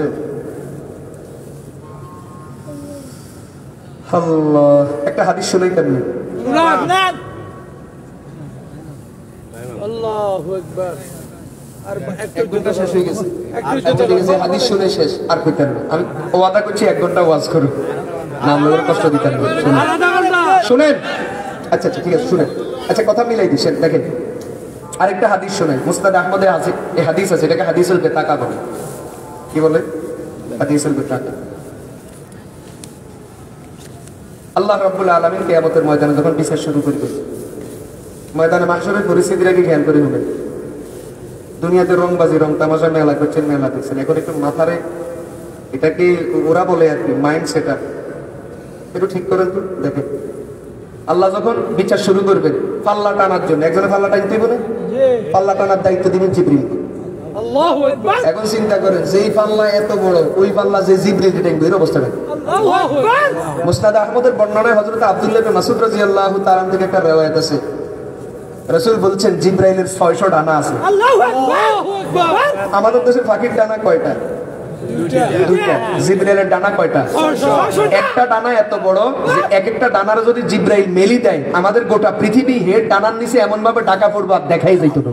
Speaker 1: আল্লাহ একটা হাদিস শুনাই তেমনি। আল্লাহু আকবার। আর এক ঘন্টা শেষ হয়ে গেছে, হাদিস শুনে শেষ আর কইতেন না। আমি ওয়াদা করছি 1 ঘন্টা ওয়াজ করব, নাম লোকের কষ্ট দিতেন না। শুনেন, আচ্ছা আচ্ছা ঠিক আছে শুনেন। আচ্ছা কথা মিলাই দিছেন, দেখেন আরেকটা হাদিস শোনাই। মুসনাদ আহমদে আছে এই হাদিস আছে, এটাকে হাদিসুল বিতাকা বলে। কি বলে? হাদিসুল বিতাকা। আল্লাহ রাব্বুল আলামিন কিয়ামতের ময়দানে যখন বিচার শুরু করবে, ময়দানে মাহশরের পরিস্থিতির আগে খেয়াল করে হবে। দুনিয়াতে রংবাজি, রং তামাশা, মেলা করছেন, মেলা দেখছেন, এখন একটু মাথারে এটাকে ওরা বলে আর কি মাইন্ড সেটআপ একটু ঠিক করেন তো। দেখেন আল্লাহ যখন বিচার শুরু করবেন পাল্লা টানার জন্য, একজনে পাল্লা টানতে বলে, পাল্লা টানার দায়িত্ব দিবেন জিবরিল। আল্লাহু আকবার। এখন চিন্তা করেন যেই পাল্লা এত বড়, ওই পাল্লা যে জিবরিল টানবে, এর অবস্থা দেখেন। আল্লাহু আকবার। মুসনাদ আহমদের বর্ণনায় হযরত আব্দুল্লাহ ইবনে মাসউদ রাদিয়াল্লাহু তাআলা থেকে একটা riwayat আছে, রাসূল বলছেন জিবরাইলের 600 ডানা আছে। আল্লাহু আকবার। আমাদের দেশের পাখির ডানা কয়টা? দুইটা। জিবরাইলের ডানা কয়টা? 600। একটা ডানা এত বড় যে এক একটা ডানার যদি জিবরাইল মেলি দেয়, আমাদের গোটা পৃথিবী হেড ডানার নিচে এমন ভাবে ঢাকা পড়বে আর দেখাই যাইতো না।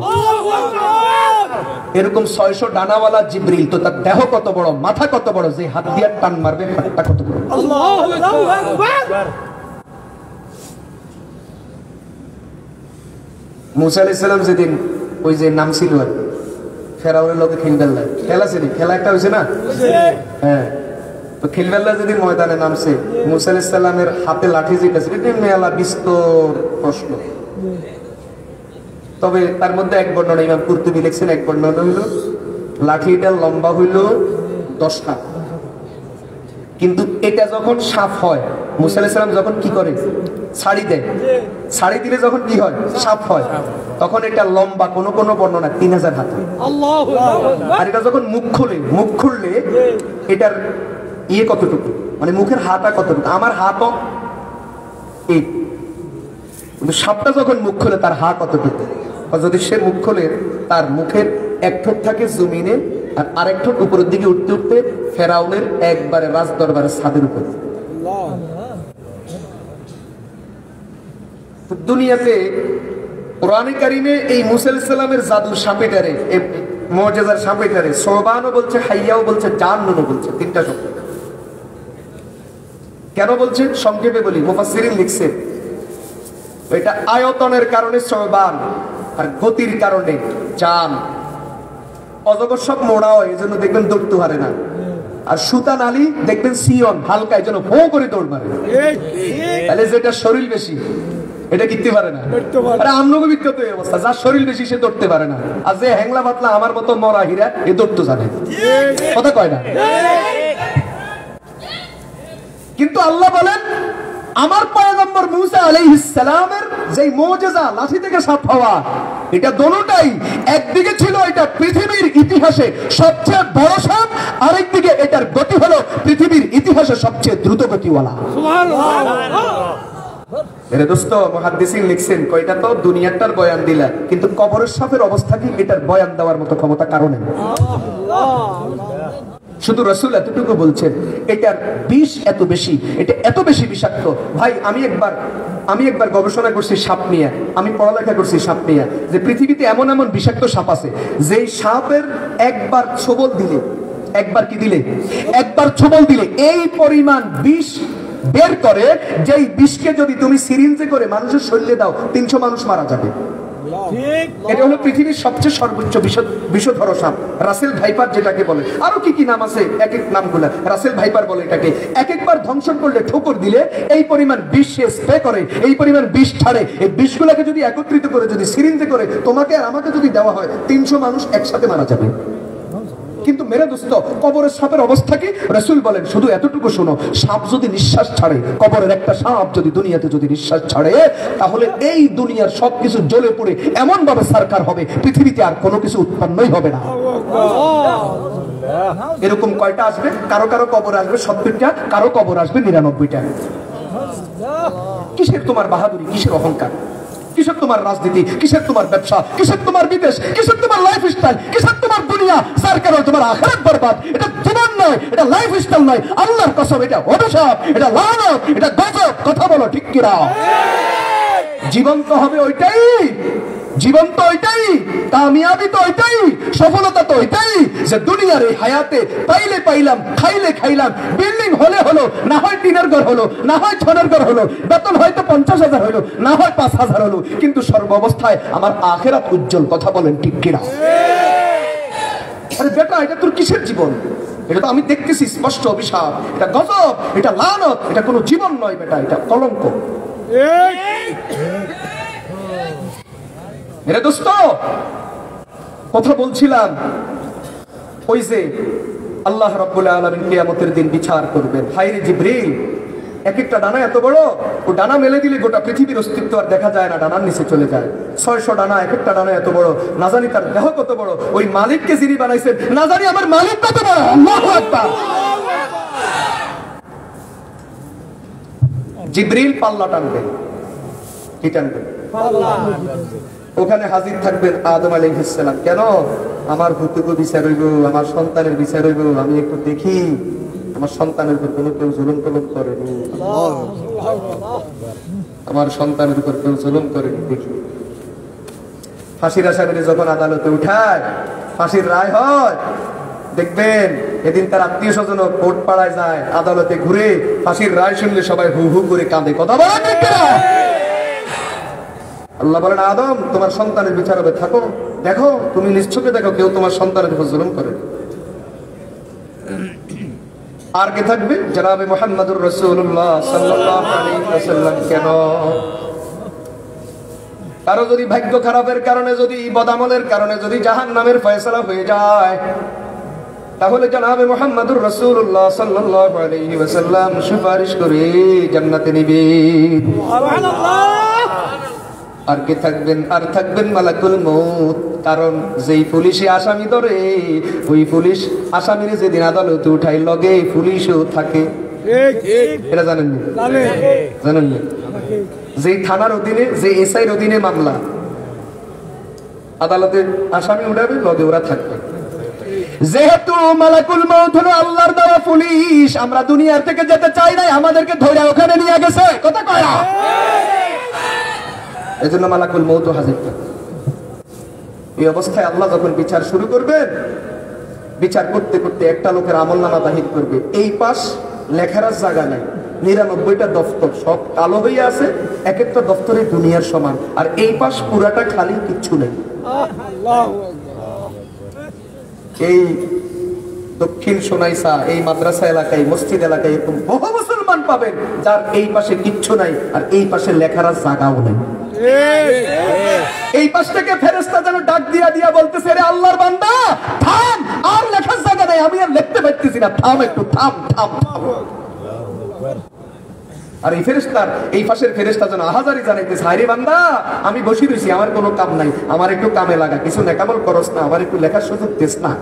Speaker 1: এরকম 600 ডানাওয়ালা জিবরিল, তো তার দেহ কত বড়, মাথা কত বড়, যে হাত দিয়ে টান মারবে হাতটা কত বড়। আল্লাহু আকবার। মুসা আলাইহিস সালাম যেদিন ওই যে নাম ছিল ফেরাউনের লোকে খিলবেল্লা, খেলা ছিল, খেলা একটা হয়েছে না? হ্যাঁ, তো খিলবেল্লা যেদিন ময়দানে নামছে, মুসা আলাইহিস সালামের হাতে লাঠি যেটা ছিল, এটা মেলা বিস্তর প্রশ্ন। তবে তার মধ্যে এক বর্ণনা ইমাম কুরতুবী লিখছেন, এক বর্ণনা হইল লাঠিটা লম্বা হইল 10 হাত, কিন্তু এটা যখন সাফ হয়, মুসা আলাইহিস সালাম যখন কি করে ছাড়ি দেয়, ছাড়ি দিলে যখন কি হয় সাফ হয়, তখন এটা লম্বা কোন কোন বর্ণনা 3000 হাত। আল্লাহু আকবার। আর এটা যখন মুখ খুললে এটার ইয়ে কতটুকু, মানে মুখের হাতা কতটুকু, আমার হাতও এই, কিন্তু সাপটা যখন মুখ খোলে তার হাত কতটুকু, যদি সে মুখ খোলে তার মুখের এক ঠোঁট থাকে জমিনে আর আরেক ঠোঁট উপরের দিকে উঠতে উঠতে ফেরাউনের একবারে রাজ দরবারের ছাদের উপরে। দুনিয়াতে কোরআনে কারিমে এই মুসা আলাইহিস সালামের জাদুর সাপেটারে মুজিজার সাপ এটারে সোবানও বলছে, হাইয়াও বলছে, জান্নুনও বলছে, তিনটা শব্দ। কেন বলছে সংক্ষেপে বলি, মুফাসসিরিন লিখছে এটা আয়তনের কারণে সোবান আর গতির কারণে জান। অজগর সব মোড়া হয়, এজন্য দেখবেন দৌড়তে পারে না। আর সুতা নালি দেখবেন সিয়ন হালকা, এজন্য ভো করে দৌড় মারে। তাহলে যেটা শরীর বেশি এটা কিনতে পারে না। আরে আমনগো বিখ্যাত এই অবস্থা, যার শরীর বেশি সে দৌড়তে পারে না, আর যে হ্যাংলা পাতলা আমার মতো মরা হীরা এ দৌড়তে জানে। কথা কয় না? কিন্তু আল্লাহ বলেন আমার পয়গম্বর মূসা আলাইহিস সালামের যেই মুজিজা লাঠি থেকে সাপ হওয়া, এটা দোনোটাই একদিকে ছিল এটা পৃথিবীর ইতিহাসে সবচেয়ে বড় সাপ, আরেকদিকে এটার গতি হলো পৃথিবীর ইতিহাসে সবচেয়ে দ্রুত গতিওয়ালা। সুবহানাল্লাহ। এর দোস্ত মুহাদ্দিসিন লিখছেন কয়টা তো দুনিয়াটার বয়ান দিলা, কিন্তু কবরের সাপের অবস্থা কি এটার বয়ান দেওয়ার মতো ক্ষমতা কারণে। শুধু রাসূল এতটুকু বলছেন এটার বিষ এত বেশি, এটা এত বেশি বিষাক্ত। ভাই আমি একবার গবেষণা করছি সাপ নিয়ে, আমি পড়ালেখা করছি সাপ নিয়ে, যে পৃথিবীতে এমন এমন বিষাক্ত সাপ আছে যেই সাপের একবার ছোবল দিলে, একবার ছোবল দিলে এই পরিমাণ বিষ বের করে, যেই বিষকে যদি তুমি সিরিঞ্জে করে মানুষের শরীরে দাও 300 মানুষ মারা যাবে। এটা হলো পৃথিবীর সবচেয়ে সর্বোচ্চ বিষধর সাপ, রাসেল ভাইপার যেটাকে বলে। আরো কি নাম আছে, এক এক নামগুলা। রাসেল ভাইপার বলে এটাকে। এক একবার ধ্বংসন করলে, ঠোকর দিলে এই পরিমাণ বিষ সে স্প্রে করে, এই পরিমাণ বিষ ছাড়ে। এই বিষগুলোকে যদি একত্রিত করে যদি সিরিঞ্জে করে তোমাকে আর আমাকে যদি দেওয়া হয় 300 মানুষ একসাথে মারা যাবে। কিন্তু মেরে দোস্ত কবরের সাপের অবস্থা কি? রাসূল বলেন শুধু এতটুকু শোনো, সাপ যদি নিঃশ্বাস ছাড়ে, কবরের একটা সাপ যদি দুনিয়াতে যদি নিঃশ্বাস ছাড়ে, তাহলে এই দুনিয়ার সবকিছু জ্বলে পড়ে এমন ভাবে সরকার হবে পৃথিবীতে আর কোনো কিছু উৎপন্নই হবে না। এরকম কয়টা আসবে? কারো কারো কবর আসবে 70টা, কারো কবর আসবে 99টা। কিসের তোমার বাহাদুরি, কিসের অহংকার, কিসের তোমার রাজনীতি, কিসের তোমার ব্যবসা, কিসের তোমার বিদেশ, কিসের তোমার লাইফস্টাইল, কিসের তোমার দুনিয়া, যার কারণে তোমার আখিরাত বরবাদ। এটা জীবন নয়, এটা লাইফস্টাইল নয়, আল্লাহর কসম এটা অভিশাপ, এটা লানত, এটা গজব। কথা বলো ঠিক কি না? জীবন তো হবে ওইটাই, জীবন তো ওইটাই, কামিয়াবি তো ওইটাই, সফলতা তো ওইটাই যে দুনিয়ার এই হায়াতে পাইলে পাইলাম, খাইলে খাইলাম, বিল্ডিং হলে হলো, না হয় টিনের ঘর হলো, না হয় ছনের ঘর হলো, বেতন হয়তো 50,000 হলো, না হয় 5,000 হলো, কিন্তু সর্বাবস্থায় আমার আখিরাত উজ্জ্বল। কথা বলেন ঠিক কিনা? আরে বেটা, এটা তোর কিসের জীবন? এটা তো আমি দেখতেছি স্পষ্ট অভিশাপ, এটা গজব, এটা লানত, এটা কোনো জীবন নয় বেটা, এটা কলঙ্ক। মেরে দোস্ত কথা বলছিলাম, ওই যে আল্লাহ রাব্বুল আলামিন কিয়ামতের দিন বিচার করবেন। হায়রে জিবরিল, এক একটা ডানা এত বড়, ও ডানা মেলে দিলে গোটা পৃথিবীর অস্তিত্ব আর দেখা যায় না, ডানার নিচে চলে যায়। 600 ডানা, এক একটা ডানা এত বড়, না জানি তার দেহ কত বড়, ওই মালিককে যিনি বানাইছেন না জানি আমার মালিক কত বড়। আল্লাহু আকবার। জিবরিল পাল্লা টানবে, কি টানবে? পাল্লা। ওখানে হাজির থাকবেন আদম আলাইহিস সালাম। কেন? আমার হুতুকু বিচার হইব, আমার সন্তানের বিচার হইব, আমি একটু দেখি আমার সন্তানের উপর কোনো কেউ জুলুম টলুম করেনি, আমার সন্তানের উপর কেউ জুলুম করেনি দেখি। ফাঁসির আসামিরে যখন আদালতে উঠায়, ফাঁসির রায় হয়, দেখবেন এদিন তার আত্মীয় স্বজন কোর্ট পাড়ায় যায়, আদালতে ঘুরে ফাঁসির রায় শুনলে সবাই হু হু করে কাঁদে। কথা বলা ঠিক না? আল্লাহ বলেন আদম, তোমার সন্তানের বিচার হবে, থাকো, দেখো, তুমি নিশ্চয়ই দেখো কেউ তোমার সন্তানের উপর জুলুম করে। আর কে থাকবে? জনাবে মুহাম্মদুর রাসূলুল্লাহ সাল্লাল্লাহু আলাইহি ওয়াসাল্লাম। কেন? কারো যদি ভাগ্য খারাপের কারণে, যদি বদামলের কারণে যদি জাহান্নামের ফয়সালা হয়ে যায়, তাহলে জনাবে মুহাম্মদুর রাসূলুল্লাহ সাল্লাল্লাহু আলাইহি ওয়াসাল্লাম সুপারিশ করে জান্নাতে নিবেন। সুবহানাল্লাহ। আর কে থাকবেন? আর থাকবেন মালাকুল মউত। কারণ যেই পুলিশে আসামি ধরে, ওই পুলিশ আসামিরে যেদিন আদালতে উঠাই, লগে পুলিশও থাকে। এটা জানেন না? জানেন না? যেই থানার অধীনে, যে এসআইর অধীনে মামলা, আদালতে আসামি উঠাবে, লগে ওরা থাকবে। যেহেতু মালাকুল মউত হলো আল্লাহর দেওয়া পুলিশ, আমরা দুনিয়ার থেকে যেতে চাই নাই, আমাদেরকে ধরে ওখানে নিয়ে গেছে। কথা কয় না? এজন্য মালাকুল মউত হাজির থাকে। এই অবস্থায় আল্লাহ যখন বিচার শুরু করবেন, বিচার করতে করতে একটা লোকের আমলনামা বাহির করবে, এই পাশ লেখার জায়গা নাই, 99টা দফতর সব কালো হয়ে আছে, এক একটা দফতরে দুনিয়ার সমান, আর এই পাশ পুরাটা খালি, কিচ্ছু নেই। এই দক্ষিণ সোনাইসা, এই মাদ্রাসা এলাকায়, মসজিদ এলাকায় এরকম বহু মুসলমান পাবেন যার এই পাশে কিচ্ছু নাই আর এই পাশে লেখার জায়গাও নেই। এই পাশ থেকে ফেরেশতা যেন ডাক দিয়া দিয়া বলতেছে, রে আল্লাহর বান্দা থাম, আর লেখার জায়গা নাই, আমি আর লিখতে পারতেছি না, থাম একটু, থাম থাম থাম। আর এই ফেরেশতার, এই পাশের ফেরেশতা যেন আহাজারি জানাইতেছে, হায় রে বান্দা আমি বসে রইছি, আমার কোনো কাম নাই, আমার একটু কামে লাগা, কিছু নেকামল করস না, আমার একটু লেখার সুযোগ দিস না।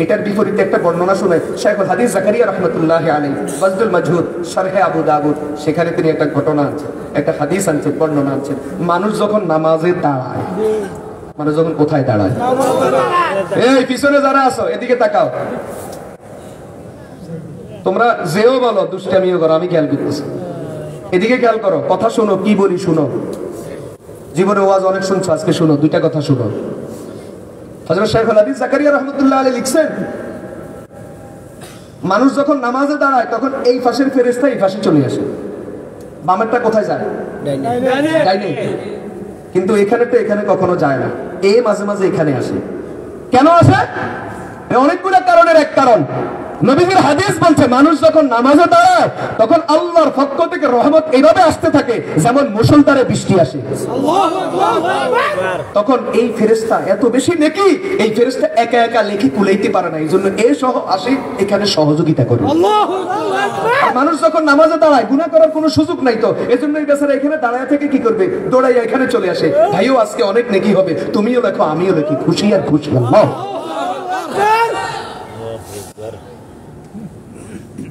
Speaker 1: এটার বিপরীতে একটা বর্ণনা শুনে শাইখুল হাদিস জাকারিয়া রাহমাতুল্লাহি আলাইহি বাজদুল মাজহুদ শরহে আবু দাউদ, সেখানে তিনি একটা ঘটনা আনছেন, একটা হাদিস আনছেন, বর্ণনা আনছেন। মানুষ যখন নামাজে দাঁড়ায়, মানুষ যখন কোথায় দাঁড়ায়, এই পিছনে যারা আছো এদিকে তাকাও, তোমরা যেও বলো দুষ্টামিও করো, আমি খেয়াল করতেছি, এদিকে খেয়াল করো, কথা শোনো, কি বলি শুনো, জীবনে ওয়াজ অনেক শুনছো, আজকে শুনো, দুইটা কথা শুনো। হযরত শাইখুল হাদিস জাকারিয়া রাহমাতুল্লাহি আলাইহি লিখছেন, মানুষ যখন নামাজে দাঁড়ায় তখন এই পাশের ফেরেশতা এই পাশে চলে আসে, বামেরটা কোথায় যায়, ডাইনে, কিন্তু এখানে তো এখানে কখনো যায় না, এ মাঝে মাঝে এখানে আসে। কেন আসে? অনেকগুলো কারণের এক কারণ, নবীজির হাদিস বলছে মানুষ যখন নামাজে দাঁড়ায় তখন আল্লাহর পক্ষ থেকে রহমত এইভাবে আসতে থাকে যেমন মুষলধারে বৃষ্টি আসে। তখন এই ফেরেশতা এত বেশি নেকি, এই ফেরেশতা একা একা লেখি কুলাইতে পারে না, এই জন্য এ সহ আসে এখানে সহযোগিতা করে। মানুষ যখন নামাজে দাঁড়ায় গুনাহ করার কোনো সুযোগ নাই, তো এজন্য এই বেচারা এখানে দাঁড়ায় থেকে কি করবে, দৌড়াইয়া এখানে চলে আসে, ভাইও আজকে অনেক নেকি হবে, তুমিও লেখো আমিও লেখি, খুশি আর খুশি। আল্লাহ,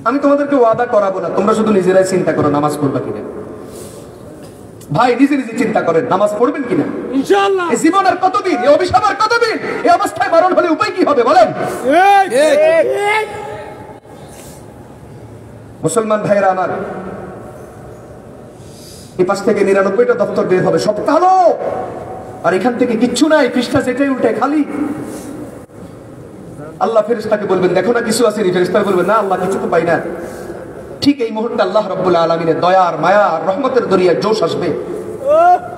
Speaker 1: আমি তোমাদেরকে ওয়াদা করাবো না, তোমরা শুধু নিজেরাই চিন্তা করো নামাজ পড়বা কিনা। ভাই নিজে নিজে চিন্তা করেন নামাজ পড়বেন কিনা ইনশাআল্লাহ। এই জীবন আর কতদিন, এই অভিশাপ আর কতদিন, এই অবস্থায় মরণ হলে উপায় কি হবে বলেন? মুসলমান ভাইরা আমার, এই পাশ থেকে 99টা দপ্তর বের হবে, সব কালো, আর এখান থেকে কিচ্ছু নাই, পৃষ্ঠা যেটাই উল্টে খালি। আল্লাহ ফেরেশতাকে বলবেন দেখো না কিছু আছে, ফেরেশতা বলবেন না আল্লাহ কিছু তো পাই না। ঠিক এই মুহূর্তে আল্লাহ রাব্বুল আলামিনের দয়ার মায়া রহমতের দরিয়ায় জোশ আসবে।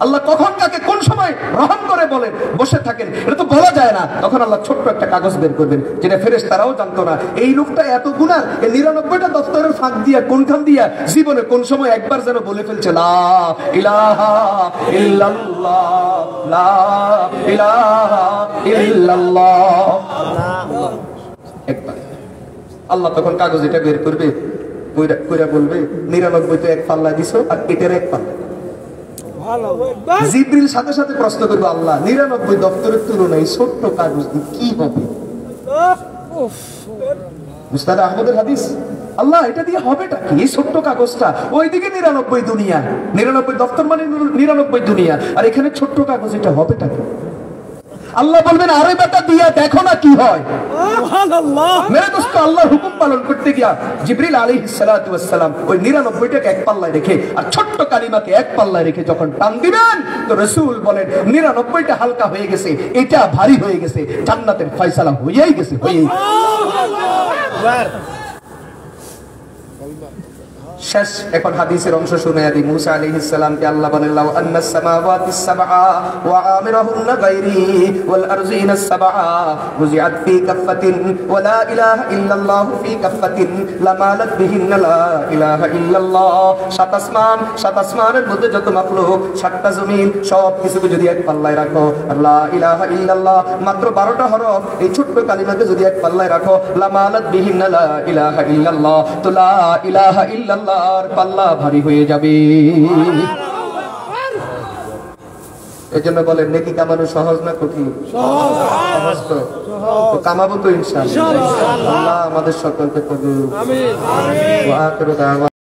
Speaker 1: আল্লাহ কখন কাকে কোন সময় রহম করে বলেন বসে থাকেন এটা তো বলা যায় না। তখন আল্লাহ ছোট্ট একটা কাগজ বের করবেন, যেটা ফেরেশতারাও জানতো না, এই লোকটা এত গুনাহ, এই 99টা দফতরের ফাঁক দিয়া কোনখান দিয়া জীবনে কোন সময় একবার যেন বলে ফেলছে লা ইলাহা ইল্লাল্লাহ, লা ইলাহা ইল্লাল্লাহ, একবার। আল্লাহ তখন কাগজ এটা বের করবে, কইরা বলবে 99 তো এক পাল্লা দিছো আর এটার এক পাল্লা। জিবরিল সাথে সাথে প্রশ্ন করবে আল্লাহ 99 দপ্তরের তুলনায় ছোট্ট কাগজ দিয়ে কি হবে? মুস্তাদ আহমদের হাদিস, আল্লাহ এটা দিয়ে হবেটা কি? এই ছোট্ট কাগজটা, ওইদিকে 99 দুনিয়া, 99 দপ্তর মানে 99 দুনিয়া, আর এখানে ছোট্ট কাগজ, এটা হবেটা কি? আল্লাহ বলবেন আরে বেটা দিয়া দেখো না কি হয়। সুবহানাল্লাহ। মেরে দোস্ত, আল্লাহর হুকুম পালন করতে গিয়া জিবরিল আলাইহিস সালাতু ওয়াস সালাম ওই 99টাকে এক পাল্লায় রেখে আর ছোট্ট কালিমাকে এক পাল্লায় রেখে যখন টান দিবেন, তো রাসূল বলেন 99টা হালকা হয়ে গেছে, এটা ভারী হয়ে গেছে, জান্নাতের ফয়সালা হয়েই গেছে, হয়েই। শেষ এখন হাদিসের অংশ শুনে আদি। মুসা আলাইহিস সালামকে আল্লাহ বলেন লাউ আন্নাস সামাওয়াতিস সাবআ ওয়া আমিরুহুন্না গায়রি ওয়াল আরযিনাস সাবআ ওয়াজিআত ফি কাফফাতিন ওয়া লা ইলাহা ইল্লাল্লাহু ফি কাফফাতিন লামালাত বিহিন্না লা ইলাহা ইল্লাল্লাহ। সাত আসমানের মধ্যে যত মাখলুক, সাতটা জমিন, সব কিছুকে যদি এক পাল্লায় রাখো, আর লা ইলাহা ইল্লাল্লাহ মাত্র 12টা হরফ, এই ছোট্ট কালিমাকে যদি এক পাল্লায় রাখো, লামালাত বিহিন্না লা ইলাহা ইল্লাল্লাহ, তো লা ইলাহা ইল্লাল্লাহ আর পাল্লা ভারী হয়ে যাবে। এজন্য বলেন নেকি কামানো সহজ না কঠিন? সহজ। তো কামাবো তো ইনশাআল্লাহ। আল্লাহ আমাদের সকলকে কবুল। আমিন। ওয়া আখিরু দাওয়ানা।